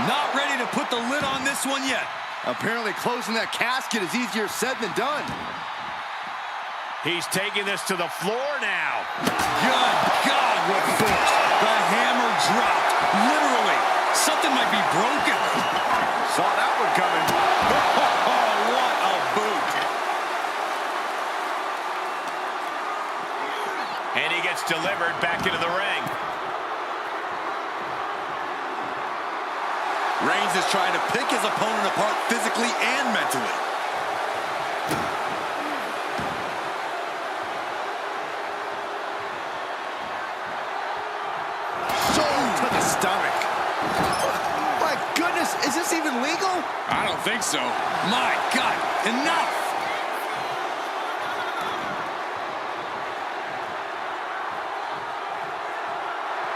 Not ready to put the lid on this one yet. Apparently closing that casket is easier said than done. He's taking this to the floor now. Good God, what force. The hammer dropped. Literally. Something might be broken. Saw that one coming. Oh, what a boot. And he gets delivered back into the ring. Reigns is trying to pick his opponent apart physically and mentally. To the stomach. My goodness, is this even legal? I don't think so. My God, enough!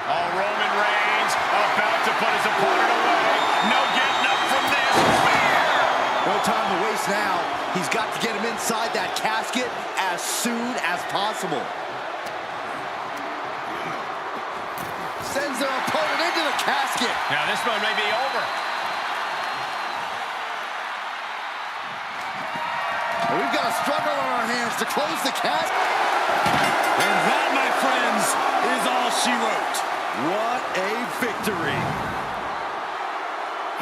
Oh, Roman Reigns about to put his opponent away. No getting up from this. Spear! No time to waste now. He's got to get him inside that casket as soon as possible. Sends their opponent into the casket. Now this one may be over. And we've got a struggle on our hands to close the casket. And that, my friends, is all she wrote. What a victory.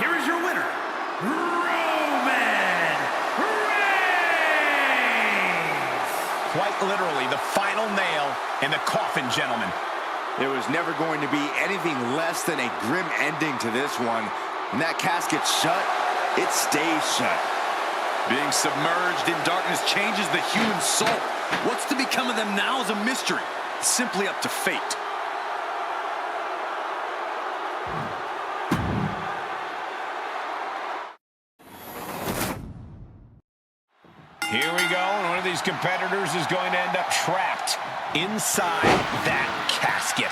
Here is your winner, Roman Reigns. Quite literally the final nail in the coffin, gentlemen. There was never going to be anything less than a grim ending to this one. When that casket's shut, it stays shut. Being submerged in darkness changes the human soul. What's to become of them now is a mystery. Simply up to fate. Here we go, and one of these competitors is going to end up trapped inside that casket.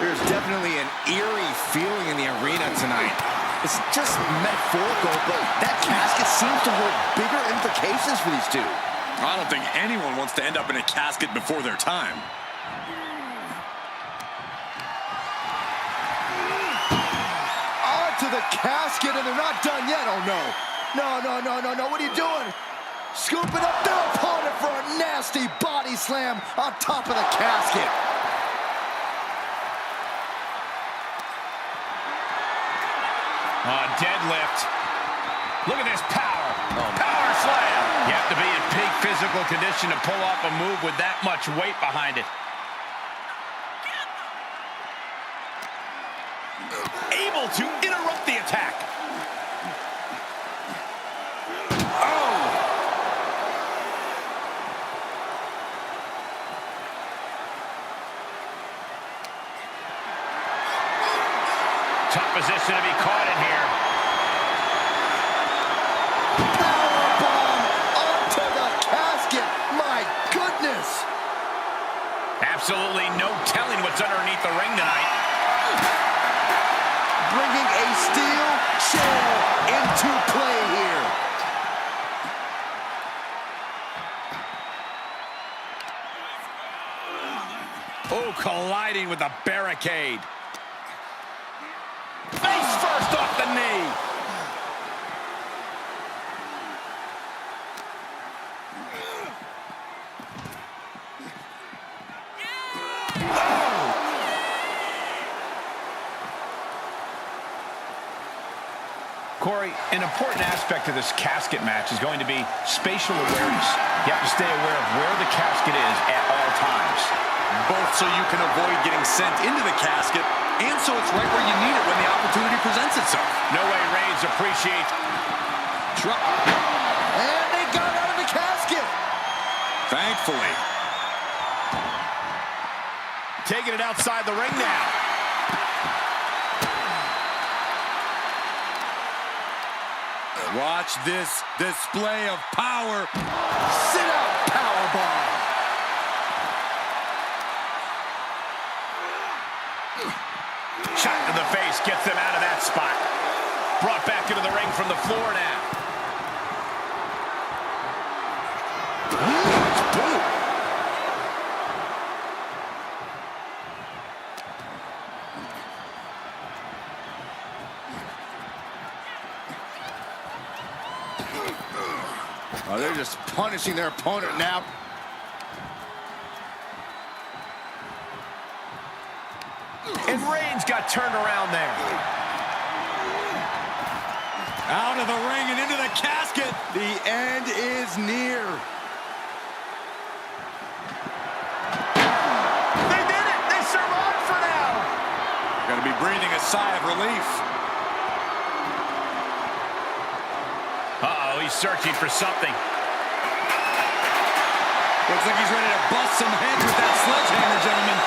There's definitely an eerie feeling in the arena tonight. It's just metaphorical, but that casket seems to hold bigger implications for these two. I don't think anyone wants to end up in a casket before their time. Onto the casket, and they're not done yet. Oh, no. No. What are you doing? Scooping up their opponent for a nasty body slam on top of the casket. Deadlift. Look at this power. Power slam. You have to be in peak physical condition to pull off a move with that much weight behind it. Able to interrupt the attack. Tough position to be caught in here. Powerbomb onto the casket. My goodness. Absolutely no telling what's underneath the ring tonight. Bringing a steel chair into play here. Oh, colliding with the barricade. Face first off the knee. Corey, an important aspect of this casket match is going to be spatial awareness. You have to stay aware of where the casket is at all times. Both so you can avoid getting sent into the casket, and so it's right where you need it when the opportunity presents itself. No way Reigns appreciates. And they got out of the casket. Thankfully. Taking it outside the ring now. Watch this display of power. Sit out powerbomb. Shot to the face gets them out of that spot. Brought back into the ring from the floor now. Boom. Oh, they're just punishing their opponent now. And Reigns got turned around there. Out of the ring and into the casket. The end is near. They did it! They survived for now! Gonna be breathing a sigh of relief. Uh-oh, he's searching for something. Looks like he's ready to bust some heads with that sledgehammer, gentlemen.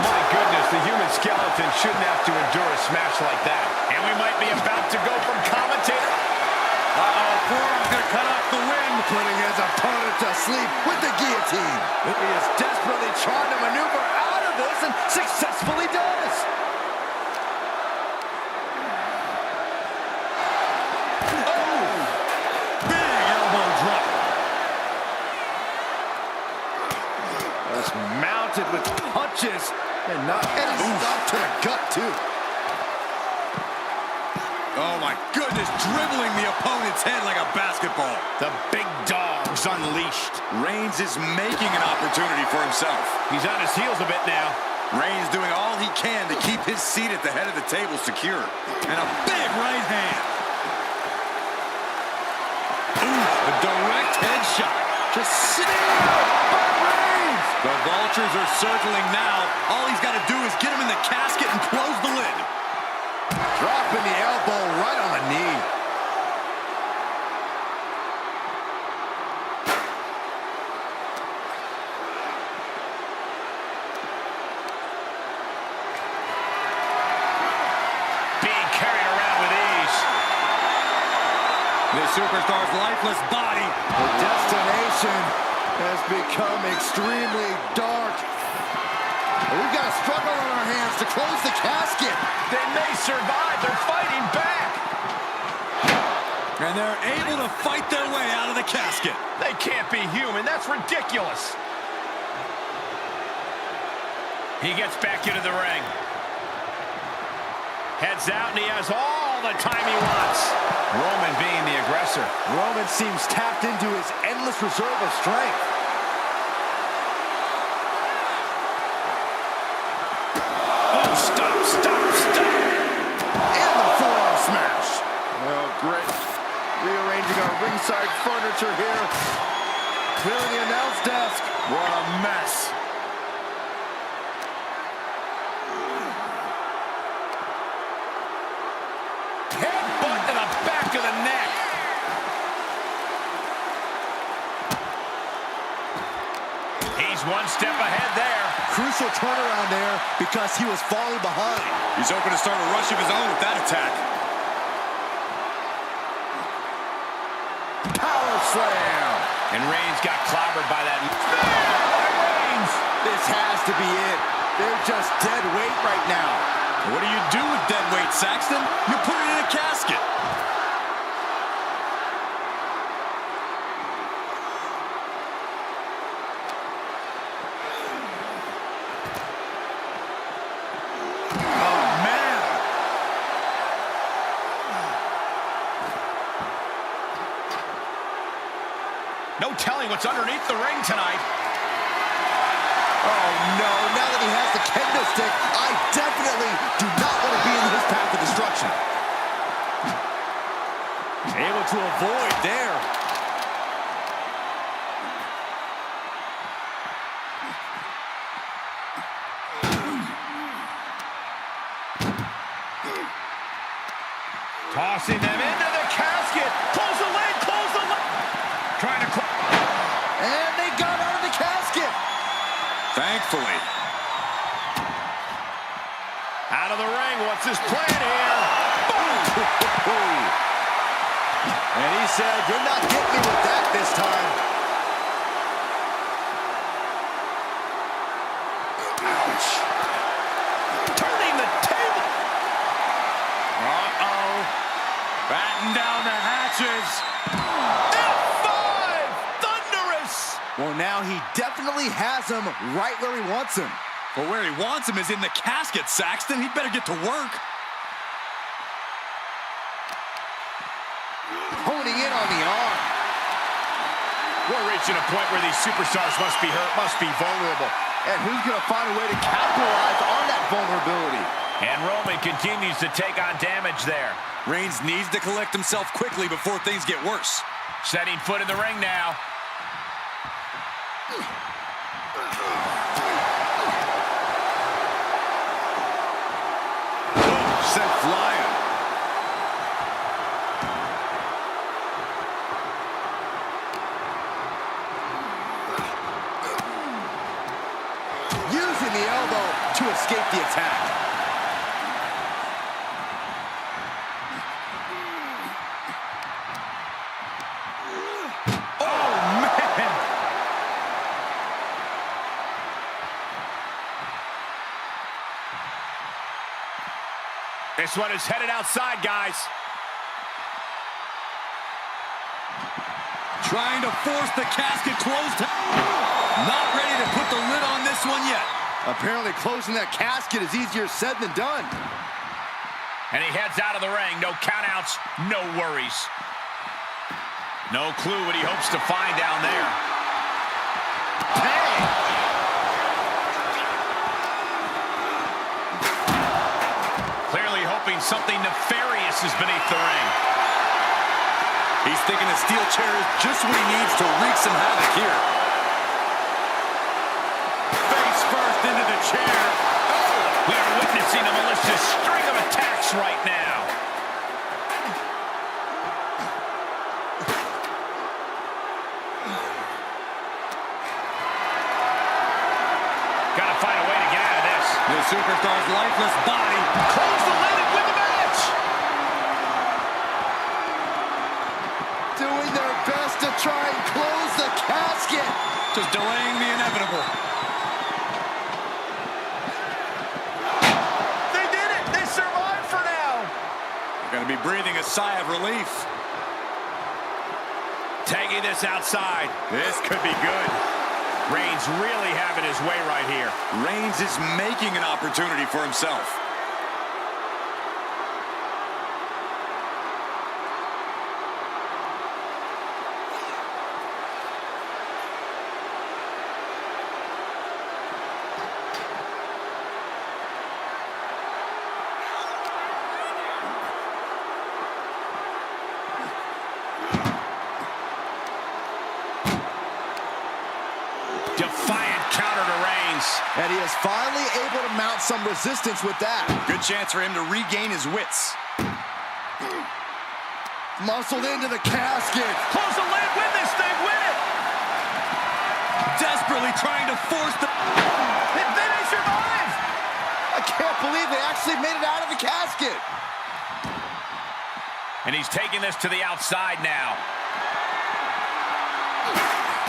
My goodness, the human skeleton shouldn't have to endure a smash like that. And we might be about to go from commentator. Uh-oh, forearm's gonna cut off the wind. Putting his opponent to sleep with the guillotine. He is desperately trying to maneuver out of this and successfully does. Mounted with punches and he's stopped to the gut too. Oh my goodness, dribbling the opponent's head like a basketball. The big dog's unleashed. Reigns is making an opportunity for himself. He's on his heels a bit now. Reigns doing all he can to keep his seat at the head of the table secure. And a big right hand. Ooh, a direct headshot. Just sitting by Reigns. The vultures are circling now. All he's got to do is get him in the casket and close the lid. Dropping the elbow right on the knee. Being carried around with ease. The superstar's lifeless body. The destination has become extremely dark. We've got a struggle on our hands to close the casket. They may survive. They're fighting back. And they're able to fight their way out of the casket. They can't be human. That's ridiculous. He gets back into the ring. Heads out, and he has all the time he wants. Roman being the aggressor. Roman seems tapped into his endless reserve of strength. Oh, stop, stop, stop. And the forearm smash. Oh, great. Rearranging our ringside furniture here. Clearing the announce desk. What a mess. Headbutt to the back of the neck. He's one step ahead there. Crucial turnaround there because he was falling behind. He's hoping to start a rush of his own with that attack. Power slam. And Reigns got clobbered by that. By Reigns. This has to be it. They're just dead weight right now. What do you do with dead weight, Saxton? You put it in a casket. Oh, man. No telling what's underneath the ring tonight. Oh, no. Now that he has the kendo stick, I definitely do not want to be in his path of destruction. Able to avoid there. Tossing them into the casket. Close the lid, close the lid. Trying to close. And they got out of the casket. Thankfully. Out of the ring, what's his plan here? And he said, you're not getting me with that this time. Ouch. Turning the table. Uh-oh. Batten down the hatches. F5! Thunderous! Well, now he definitely has him right where he wants him. But where he wants him is in the casket, Saxton. He'd better get to work. Honing in on the arm. We're reaching a point where these superstars must be hurt, must be vulnerable. And who's going to find a way to capitalize on that vulnerability? And Roman continues to take on damage there. Reigns needs to collect himself quickly before things get worse. Setting foot in the ring now. Sent flying. Using the elbow to escape the attack. This one is headed outside, guys. Trying to force the casket closed. Not ready to put the lid on this one yet. Apparently closing that casket is easier said than done. And he heads out of the ring. No countouts, no worries. No clue what he hopes to find down there. Bang! Clearly hoping something nefarious is beneath the ring. He's thinking a steel chair is just what he needs to wreak some havoc here. Face first into the chair. Oh, we are witnessing a malicious string of attacks right now. Gotta find a way to get out of this. The superstar's lifeless body. Close the lid and win the match. Doing their best to try and close the casket. Just delaying the inevitable. They did it. They survived for now. Gonna be breathing a sigh of relief. Tagging this outside. This could be good. Reigns really having his way right here. Reigns is making an opportunity for himself. Defiant counter to Reigns. And he is finally able to mount some resistance with that. Good chance for him to regain his wits. Muscled into the casket. Close the lid, win this thing, win it! Desperately trying to force the... They may survive! I can't believe they actually made it out of the casket. And he's taking this to the outside now.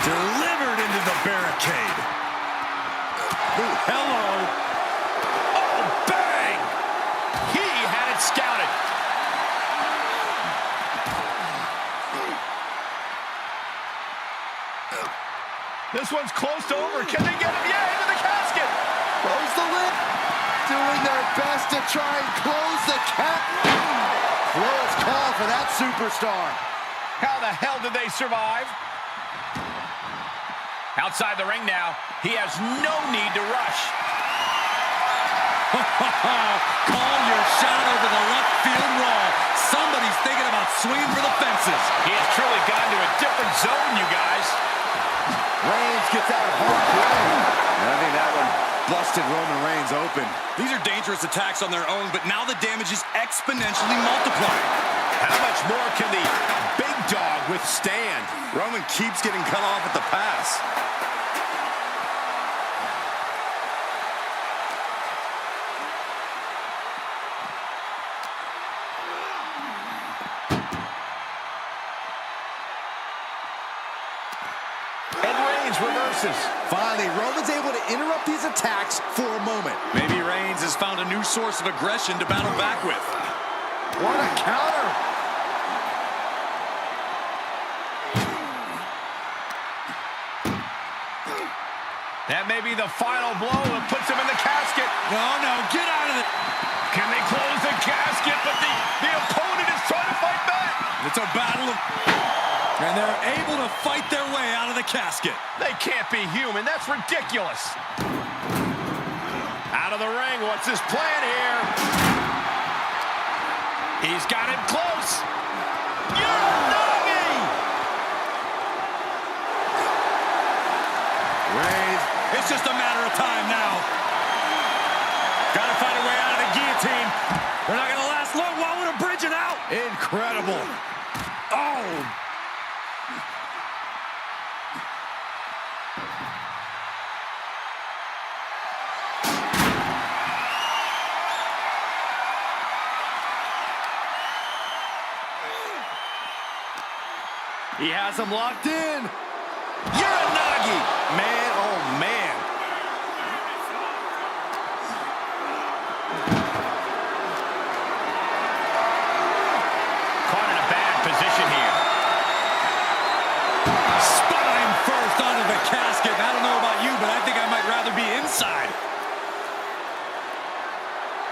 Delivered into the barricade. Ooh, hello. Oh, bang! He had it scouted. This one's close to over. Can they get him? Yeah, into the casket. Close the lid. Doing their best to try and close the close call for that superstar. How the hell did they survive? Outside the ring now. He has no need to rush. Call your shot over the left field wall. Somebody's thinking about swinging for the fences. He has truly gone to a different zone, you guys. Reigns gets out of home play. And I think that one busted Roman Reigns open. These are dangerous attacks on their own, but now the damage is exponentially multiplying. How much more can the big dog withstand? Roman keeps getting cut off at the pass. And Reigns reverses. Finally, Roman's able to interrupt these attacks for a moment. Maybe Reigns has found a new source of aggression to battle back with. What a counter. That may be the final blow that puts him in the casket. Oh, no, get out of it. Can they close the casket? But the opponent is trying to fight back. It's a battle of... And they're able to fight their way out of the casket. They can't be human. That's ridiculous. Out of the ring. What's his plan here? He's got him close. Uranagi! Reigns. It's just a matter of time now. Got to find a way out of the guillotine. They're not going to last long. Why would a bridge it out? Incredible. Oh. He has him locked in. Uranagi! Man, oh man. Caught in a bad position here. Spine first onto the casket. I don't know about you, but I think I might rather be inside.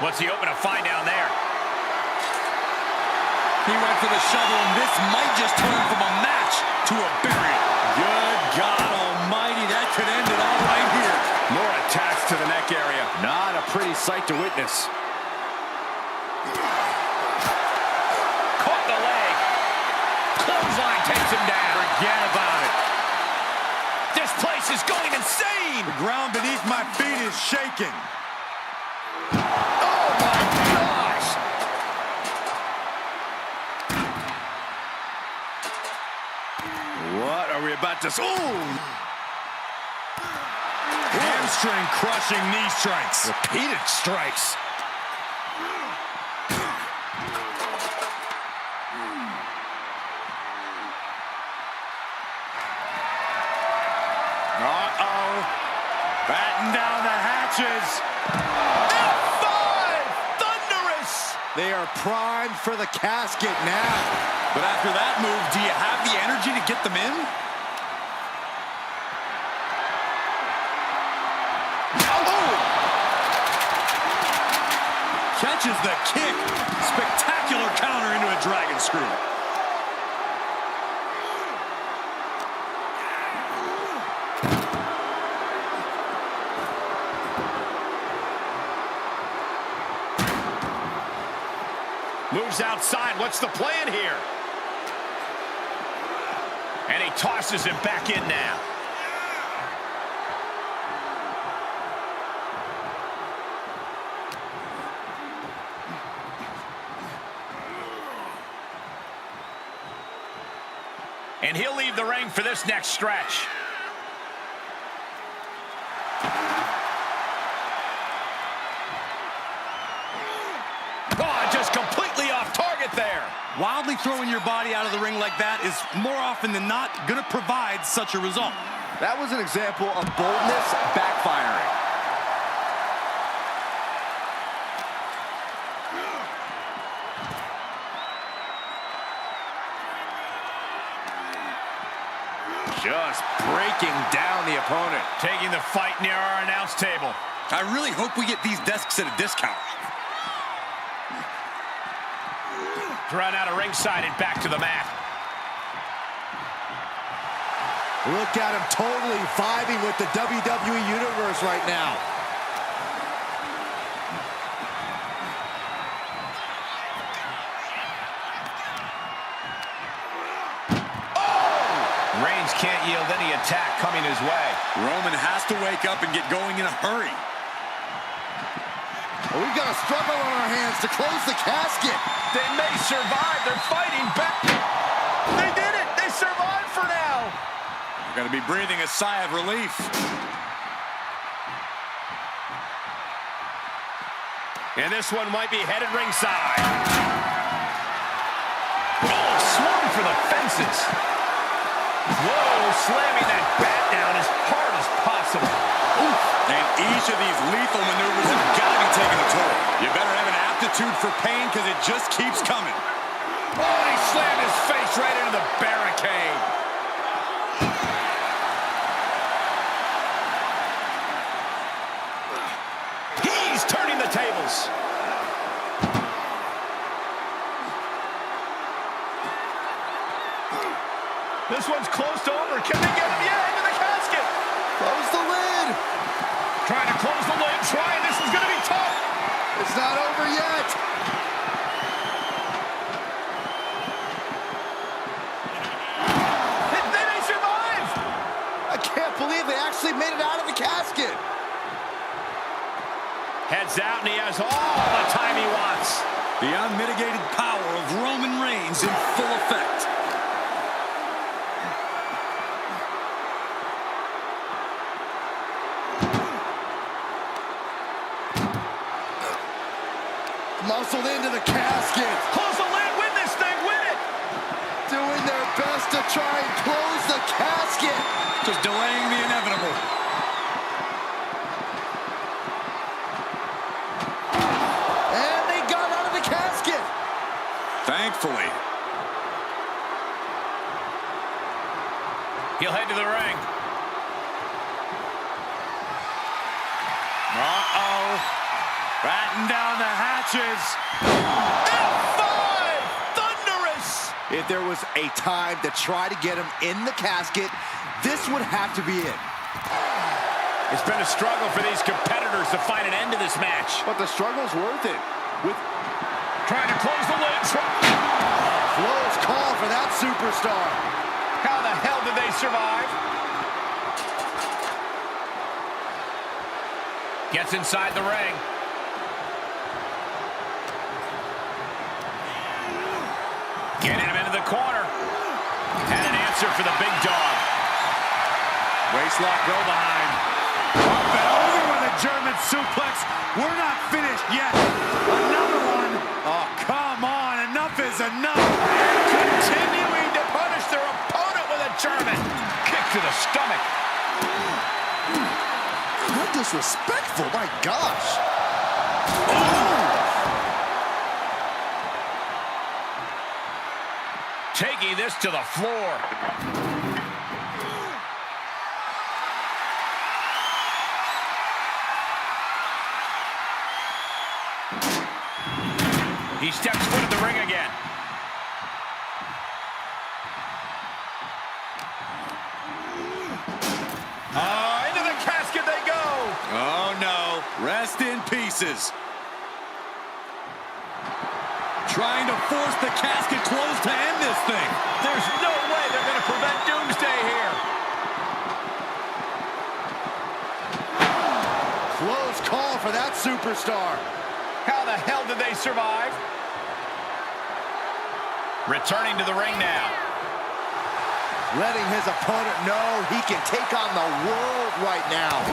What's he hoping to find down there? He went for the shovel, and this might just turn from a match to a burial. Good God almighty, that could end it all right here. More attacks to the neck area. Not a pretty sight to witness. Caught the leg. Clothesline takes him down. Forget about it. This place is going insane. The ground beneath my feet is shaking. Oh, my gosh. What are we about to... Ooh! Hamstring crushing knee strikes. Repeated strikes. Uh-oh. Batten down the hatches. F5! Thunderous! They are primed for the casket now. But after that move, do you have the energy to get them in? Oh! Catches the kick. Spectacular counter into a dragon screw. Moves outside. What's the plan here? And he tosses him back in now. And he'll leave the ring for this next stretch. Oh, just completely off target there. Wildly throwing your body out of the ring like that is more often than not going to provide such a result. That was an example of boldness backfiring. Just breaking down the opponent. Taking the fight near our announce table. I really hope we get these desks at a discount. Run out of ringside and back to the mat. Look at him totally vibing with the WWE Universe right now. Oh! Reigns can't yield any attack coming his way. Roman has to wake up and get going in a hurry. We've got a struggle on our hands to close the casket. They may survive. They're fighting back. They did it. They survived for now. You're going to be breathing a sigh of relief. And this one might be headed ringside. Oh, swung for the fences. Whoa, slamming that bat down as hard as possible. Oof. And each of these lethal maneuvers have got to be taking a toll. You better have an aptitude for pain because it just keeps coming. Oh, he slammed his face right into the barricade. He's turning the tables. This one's close to over. Can they get him? Yeah, into the casket. Close the lid. Trying to close the lid, trying. This is going to be tough. It's not over yet. They may survive. I can't believe they actually made it out of the casket. Heads out, and he has all the time he wants. The unmitigated power of Roman Reigns in full effect. Muscled into the casket. Close the lid, win this thing, win it. Doing their best to try and close the casket. Just delaying the inevitable. And they got out of the casket. Thankfully. He'll head to the ring. Uh-oh. Batten down the hatches. F5! Thunderous! If there was a time to try to get him in the casket, this would have to be it. It's been a struggle for these competitors to find an end to this match. But the struggle's worth it. With Trying to close the lid. close call for that superstar. How the hell did they survive? Gets inside the ring. Getting him into the corner. And an answer for the big dog. Waistlock go behind. Up and over with a German suplex. We're not finished yet. Another one. Oh, come on. Enough is enough. And continuing to punish their opponent with a German. Kick to the stomach. How disrespectful, my gosh. Taking this to the floor. He steps foot in the ring again. Into the casket they go. Oh, no. Rest in pieces. Trying to force the casket closed to end this thing. There's no way they're going to prevent Doomsday here. Close call for that superstar. How the hell did they survive? Returning to the ring now. Letting his opponent know he can take on the world right now.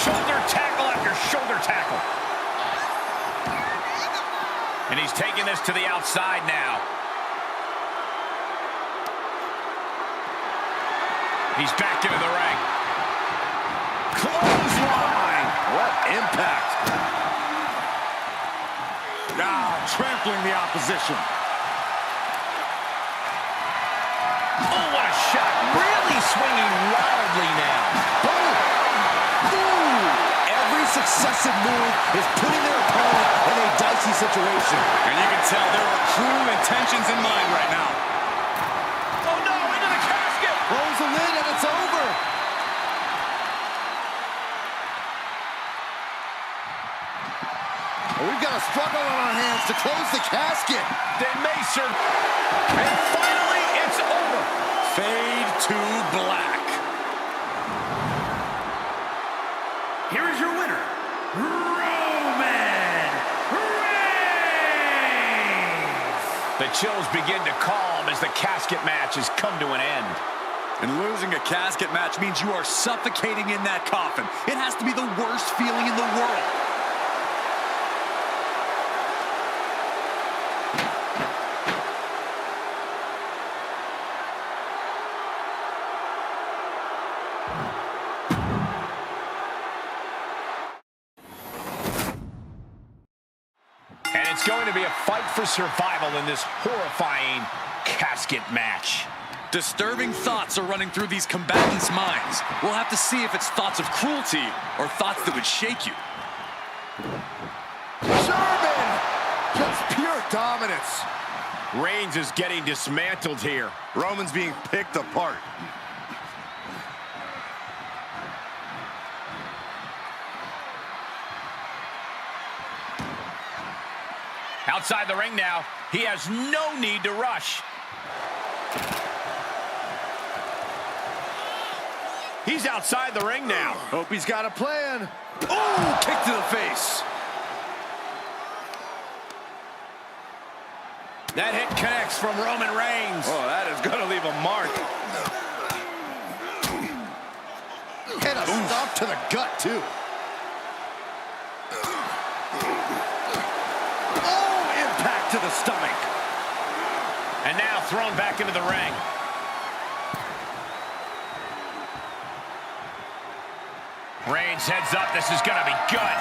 Shoulder tackle after shoulder tackle. And he's taking this to the outside now. He's back into the ring. Clothesline! What impact. Now trampling the opposition. Oh, what a shot. Really swinging wildly now. Boom! Ooh! Every successive move is putting their opponent in a dicey situation. And you can tell there are true intentions in mind right now. Oh, no, into the casket. Close the lid and it's over. We've got a struggle on our hands to close the casket. They may serve. And finally, it's over. Fade to black. Here is your winner, Roman Reigns. The chills begin to calm as the casket match has come to an end. And losing a casket match means you are suffocating in that coffin. It has to be the worst feeling in the world. And it's going to be a fight for survival in this horrifying casket match. Disturbing thoughts are running through these combatants' minds. We'll have to see if it's thoughts of cruelty or thoughts that would shake you. German! Just pure dominance. Reigns is getting dismantled here. Roman's being picked apart. Outside the ring now. He has no need to rush. He's outside the ring now. Hope he's got a plan. Oh, kick to the face. That hit connects from Roman Reigns. Oh, that is going to leave a mark. And a stomp to the gut, too. Oh, impact to the stomach. And now thrown back into the ring. Reigns heads up. This is going to be good.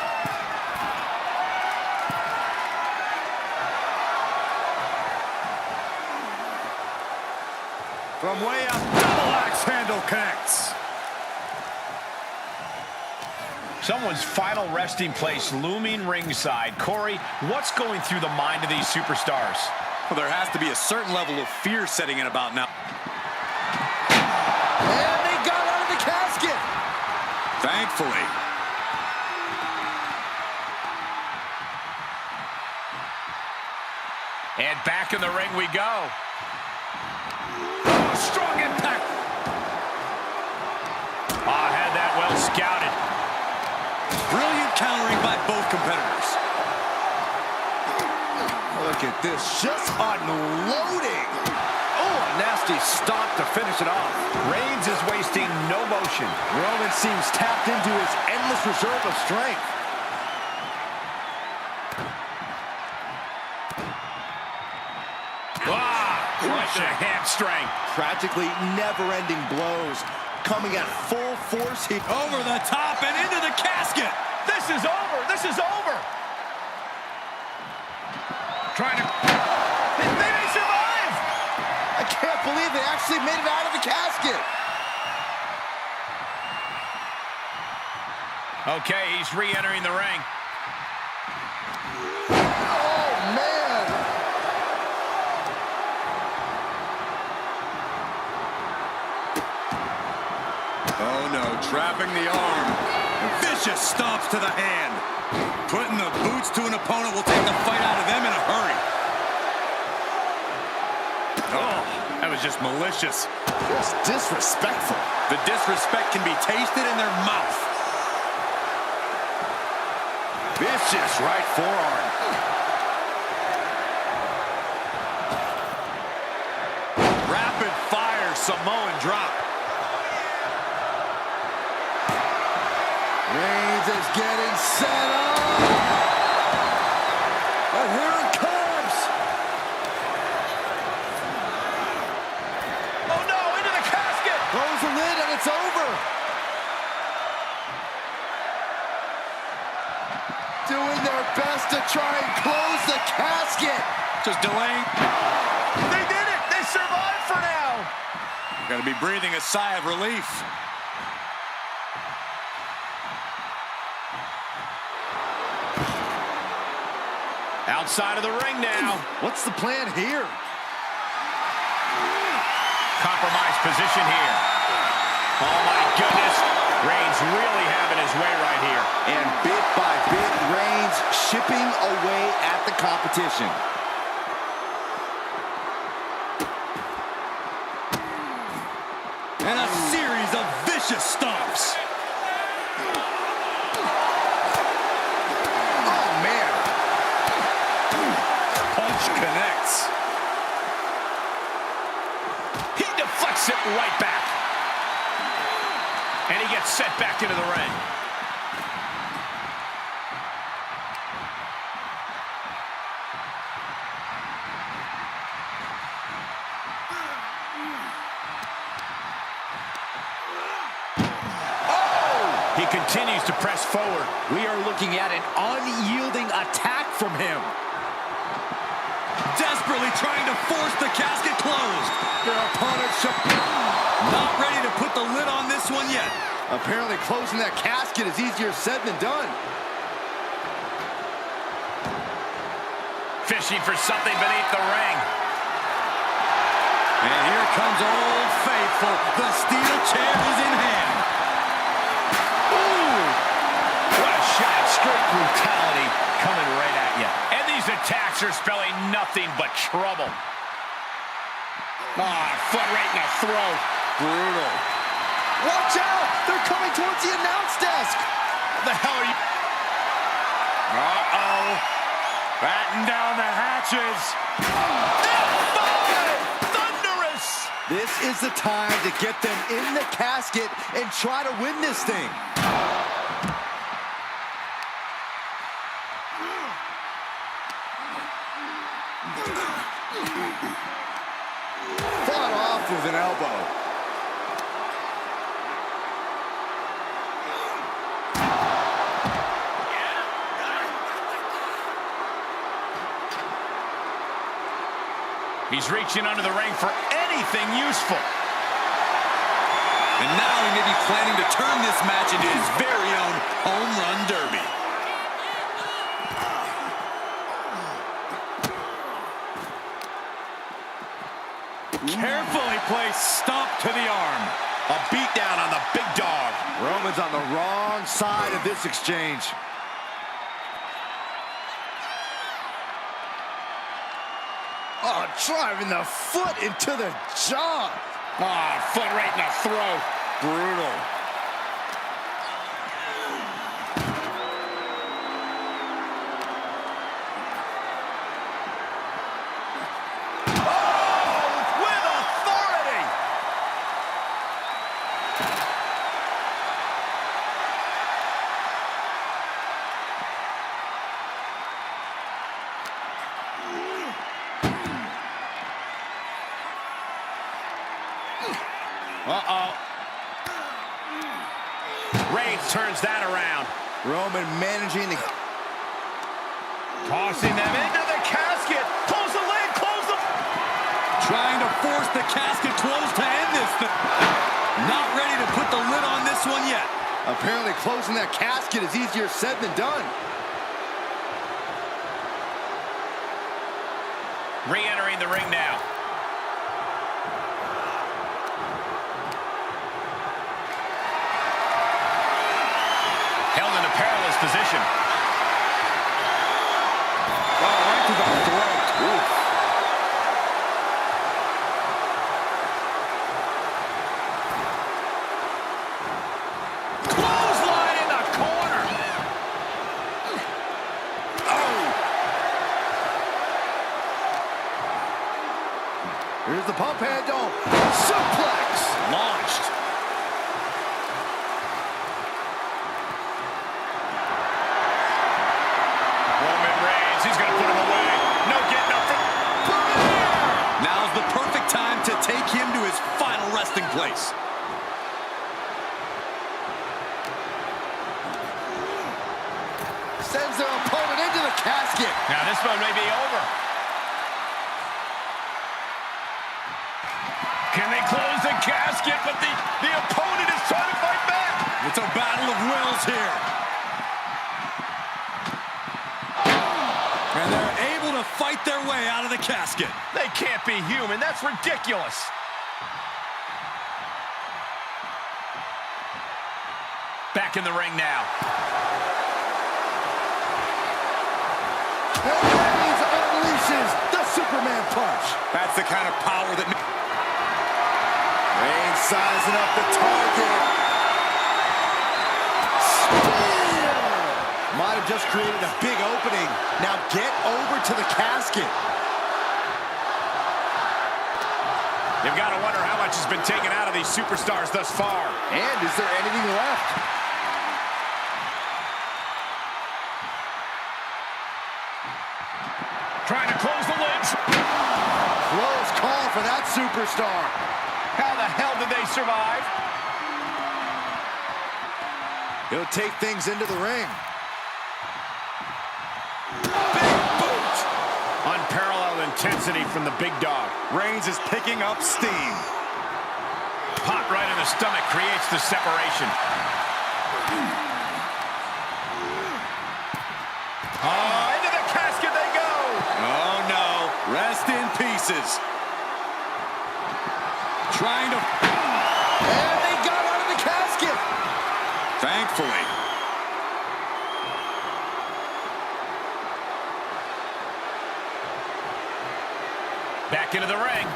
From way up, double axe handle connects. Someone's final resting place looming ringside. Corey, what's going through the mind of these superstars? Well, there has to be a certain level of fear setting in about now. And they got out of the casket. Thankfully. And back in the ring we go. Strong impact. Had that well scouted. Brilliant countering by both competitors. Look at this, just unloading. Oh, a nasty stop to finish it off. Reigns is wasting no motion. Roman seems tapped into his endless reserve of strength. Crush a hamstring. Practically never-ending blows. Coming at full force. Over the top and into the casket. This is over. This is over. Trying to... They may survive. I can't believe they actually made it out of the casket. Okay, he's re-entering the ring. Oh, man. Oh, no, trapping the arm. Vicious stomps to the hand. Putting the boots to an opponent will take the fight out of them in a hurry. Oh, that was just malicious. Just disrespectful. The disrespect can be tasted in their mouth. Vicious right forearm. Rapid fire Samoan drop. Reigns is getting set up. And here it comes. Oh, no, into the casket. Close the lid and it's over. Doing their best to try and close the casket. Just delaying. They did it. They survived for now. Got to be breathing a sigh of relief. Outside of the ring now. What's the plan here? Compromised position here. Oh, my goodness. Reigns really having his way right here. And bit by bit, Reigns chipping away at the competition. And a series of vicious stomps. Oh, man. Punch connects. He deflects it right back. And he gets set back into the ring. Oh! He continues to press forward. We are looking at an unyielding attack from him. Desperately trying to force the casket closed. Their opponent Not ready to put the lid on this one yet. apparently closing that casket is easier said than done. Fishing for something beneath the ring. And here comes Old Faithful. The steel chair is in hand. Ooh! What a shot. Straight brutality coming right at you. And these attacks are spelling nothing but trouble. Foot right in the throat. Brutal. Watch out! They're coming towards the announce desk! What the hell are you? Uh-oh. Batten down the hatches. Thunderous! This is the time to get them in the casket and try to win this thing. Fought off with an elbow. He's reaching under the ring for anything useful. And now he may be planning to turn this match into his very own home run derby. Carefully placed stomp to the arm. A beatdown on the big dog. Roman's on the wrong side of this exchange. Oh, driving the foot into the jaw. Foot right in the throat. Brutal. With authority. Reigns turns that around. Roman managing to... Tossing them into the casket. Close the lid, close the... Trying to force the casket closed to end this thing. Not ready to put the lid on this one yet. Apparently closing that casket is easier said than done. Re-entering the ring now. Held in a perilous position. Right to the throat. Oof. Clothesline in the corner. Here's the pump handle. Suplex. Launched. Roman Reigns, he's going to put him away. No getting up from... Now's the perfect time to take him to his final resting place. Sends their opponent into the casket. Now this one may be over. Can they close the casket? But the opponent is trying to fight back. It's a battle of wills here. And they're able to fight their way out of the casket. They can't be human. That's ridiculous. Back in the ring now. And Reigns unleashes the Superman punch. That's the kind of power that... Reigns sizing up the target. Spear! Might have just created a big opening. Now get over to the casket. You've got to wonder how much has been taken out of these superstars thus far. And is there anything left? Trying to close the lids. Close call for that superstar. How the hell did they survive? He'll take things into the ring. Big boot. Unparalleled intensity from the big dog. Reigns is picking up steam. Pop right in the stomach creates the separation. Into the casket they go. Oh, no. Rest in pieces. Trying to... And they got out of the casket. Thankfully. back into the ring.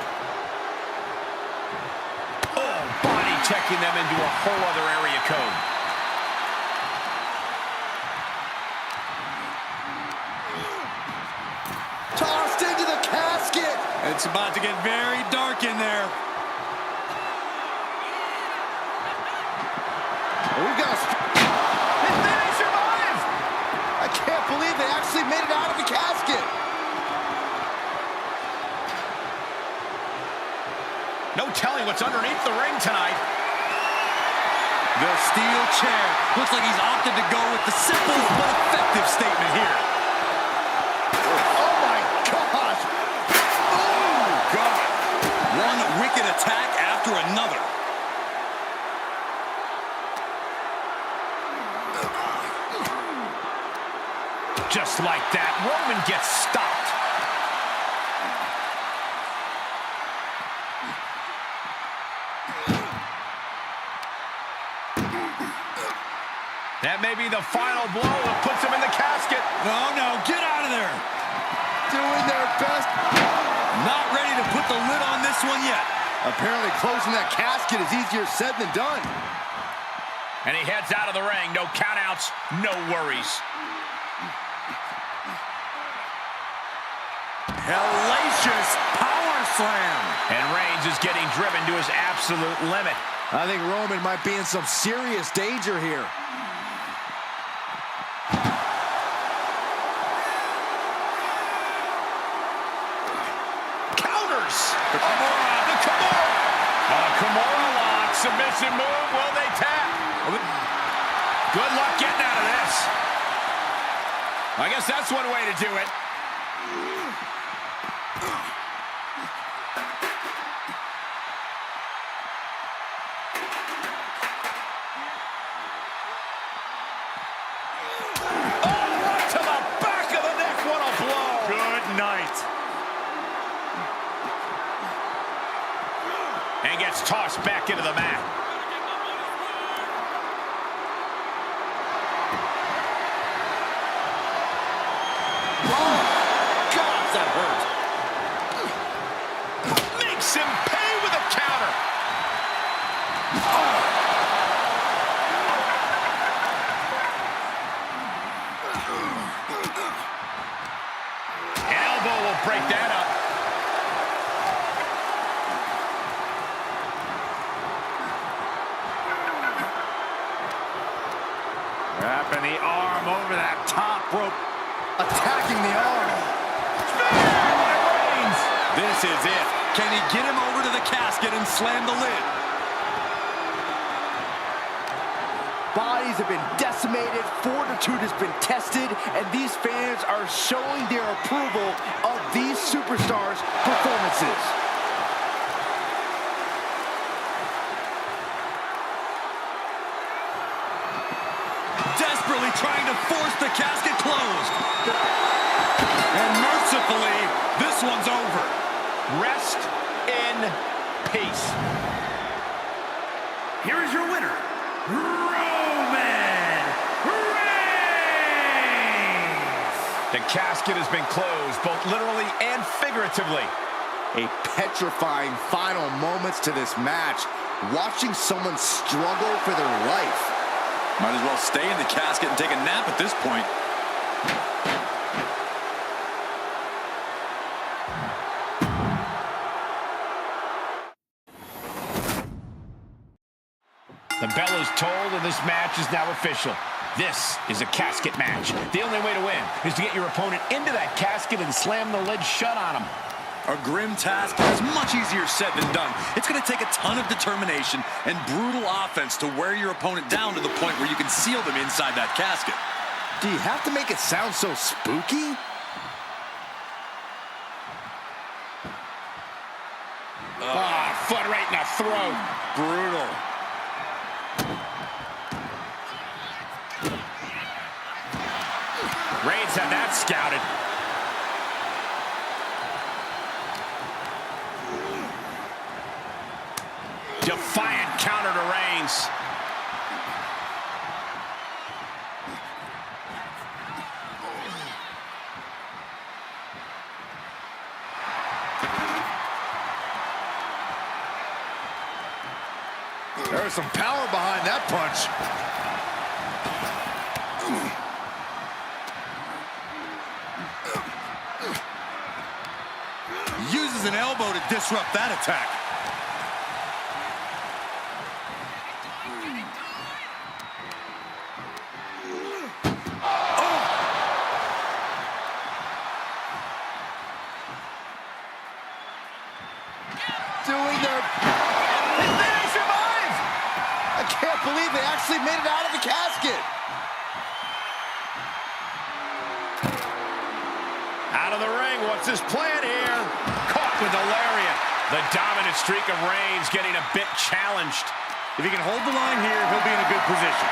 Oh, body checking them into a whole other area code. Tossed into the casket. It's about to get very dark in there. We've got and then he survived. I can't believe they actually made it out of the casket. No telling what's underneath the ring tonight. The steel chair. Looks like he's opted to go with the simple but effective statement here. Oh my gosh. Oh, God. One wicked attack after another. Just like that, Roman gets stopped. That may be the final blow that puts him in the casket. No, get out of there. Doing their best. Not ready to put the lid on this one yet. Apparently closing that casket is easier said than done. And he heads out of the ring. No countouts, no worries. Hellacious power slam. And Reigns is getting driven to his absolute limit. I think Roman might be in some serious danger here. Counters. The Kimura lock. Submission move. Will they tap? Good luck getting out of this. I guess that's one way to do it. And gets tossed back into the mat. Oh, God, that hurt. Makes him pay with a counter. An elbow will break that up. Wrapping the arm over that top rope. Attacking the arm. This is it. Can he get him over to the casket and slam the lid? Bodies have been decimated, fortitude has been tested, and these fans are showing their approval of these superstars' performances. Desperately trying to force the casket closed. And mercifully, this one's over. Rest in peace. Here is your winner, Roman Reigns! The casket has been closed, both literally and figuratively. A petrifying final moments to this match. Watching someone struggle for their life. Might as well stay in the casket and take a nap at this point. The bell is tolled and this match is now official. This is a casket match. The only way to win is to get your opponent into that casket and slam the lid shut on him. A grim task is much easier said than done. It's going to take a ton of determination and brutal offense to wear your opponent down to the point where you can seal them inside that casket. Do you have to make it sound so spooky? Foot right in the throat. Brutal. Reigns had that scouted. Defiant counter to Reigns. There's some power behind that punch. Uses an elbow to disrupt that attack. Doing their... They survived! I can't believe they actually made it out of the casket. Out of the ring, what's his plan here? Caught with the lariat. The dominant streak of Reigns getting a bit challenged. If he can hold the line here, he'll be in a good position.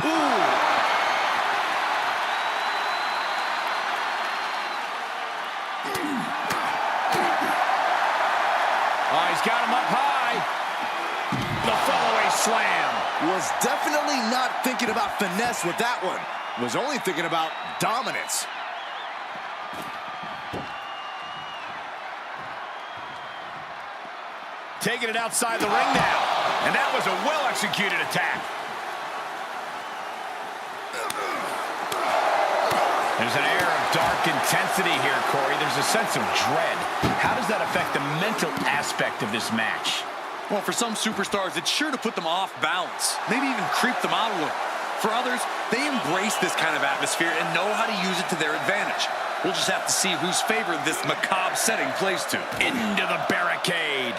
Ooh. Oh, he's got him up high. The fallaway slam. Was definitely not thinking about finesse with that one. Was only thinking about dominance. Taking it outside the ring now. And that was a well-executed attack. There's an air of dark intensity here, Corey. There's a sense of dread. How does that affect the mental aspect of this match? Well, for some superstars, it's sure to put them off balance. Maybe even creep them out a little. For others, they embrace this kind of atmosphere and know how to use it to their advantage. We'll just have to see whose favor this macabre setting plays to. Into the barricade.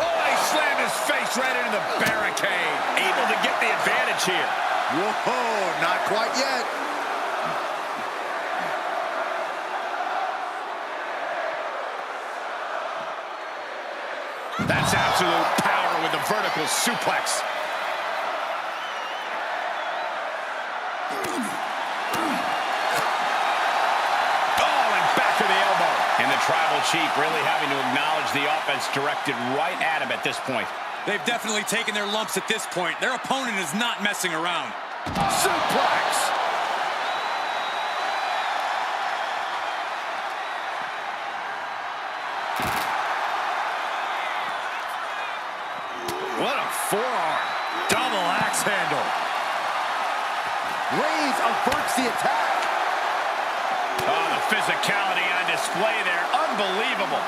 Oh, he slammed his face right into the barricade. Able to get the advantage here. Whoa, not quite yet. That's absolute power with the vertical suplex. Oh, and back to the elbow. And the Tribal Chief really having to acknowledge the offense directed right at him at this point. They've definitely taken their lumps at this point. Their opponent is not messing around. Suplex. What a forearm. Double axe handle. Reigns averts the attack. Oh, the physicality on display there. Unbelievable.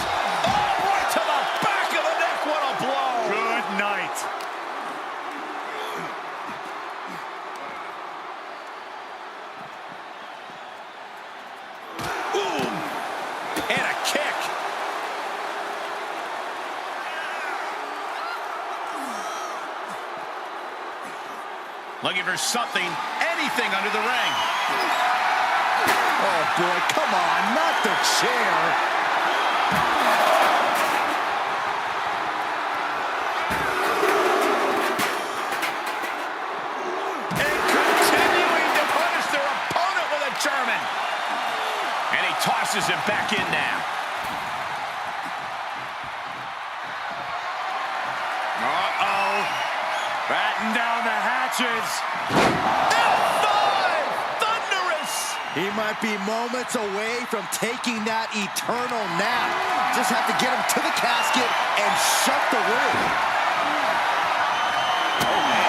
Oh, right to the back of the neck. What a blow. Good night. Ooh. And a kick. Looking for something, anything under the ring. Oh, boy, come on, not the chair. And continuing to punish their opponent with a German. And he tosses him back in now. Uh-oh. Batten down the hatches. F5! Thunderous! He might be moments away from taking that eternal nap. Just have to get him to the casket and shut the ring.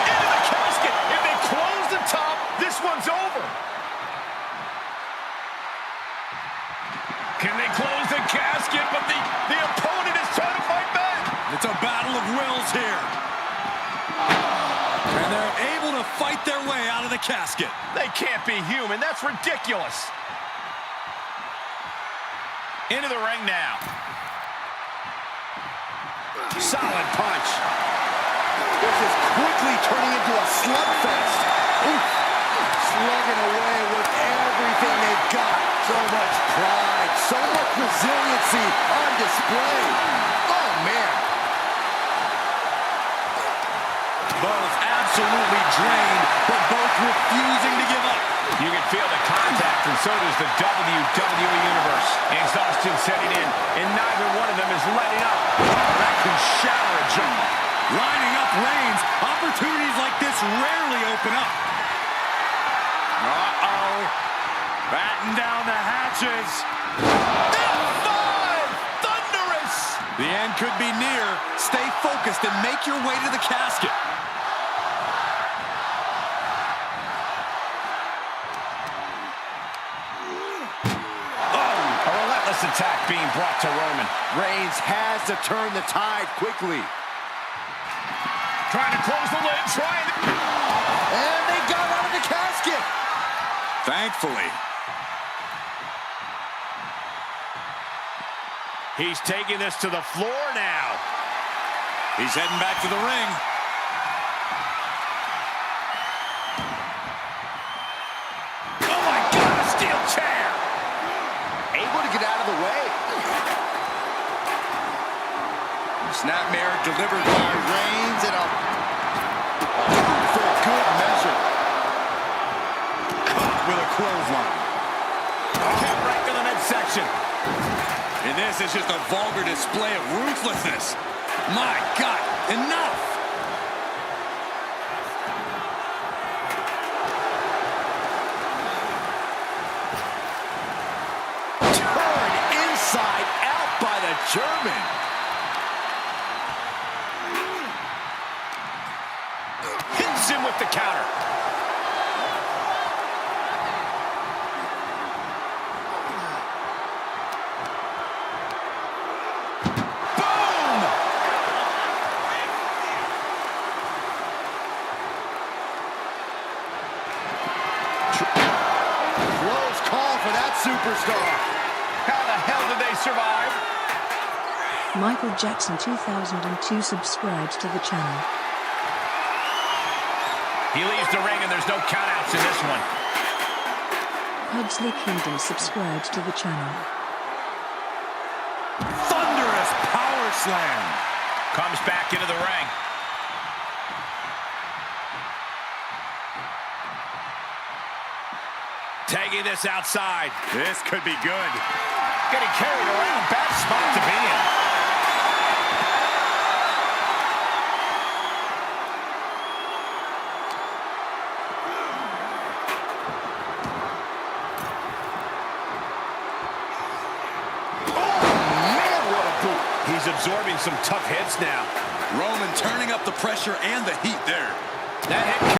Into the casket! If they close the top, this one's over. Can they close the casket? But the opponent is trying to fight back. It's a battle of wills here. And they're able to fight their way out of the casket. They can't be human. That's ridiculous. Into the ring now. Solid punch. This is quickly turning into a slugfest. Oof. Slugging away with everything they've got. So much pride, so much resiliency on display. Oh, man. Both absolutely drained, but both refusing to give up. You can feel the contact, and so does the WWE Universe. Exhaustion setting in, and neither one of them is letting up. That can shatter a jaw. Lining up Reigns. Opportunities like this rarely open up. Uh-oh. Batten down the hatches. F5! Thunderous! The end could be near. Stay focused and make your way to the casket. A relentless attack being brought to Roman. Reigns has to turn the tide quickly. Trying to close the lid, And they got out of the casket. Thankfully. He's taking this to the floor now. He's heading back to the ring. Oh my God, a steel chair! Able to get out of the way. Snapmare delivered by Reigns and a for good measure. Caught with a clothesline. Kept right to the midsection. And this is just a vulgar display of ruthlessness. My God, enough! Turned inside out by the German. Hits him with the counter. Close call for that superstar. How the hell did they survive? Michael Jackson 2002 subscribes to the channel. He leaves the ring and there's no countouts in this one. Pugsley Kingdom subscribes to the channel. Thunderous power slam. Comes back into the ring. Taking this outside. This could be good. Getting carried around. Bad spot to be in. He's absorbing some tough hits now. Roman turning up the pressure and the heat there. That hit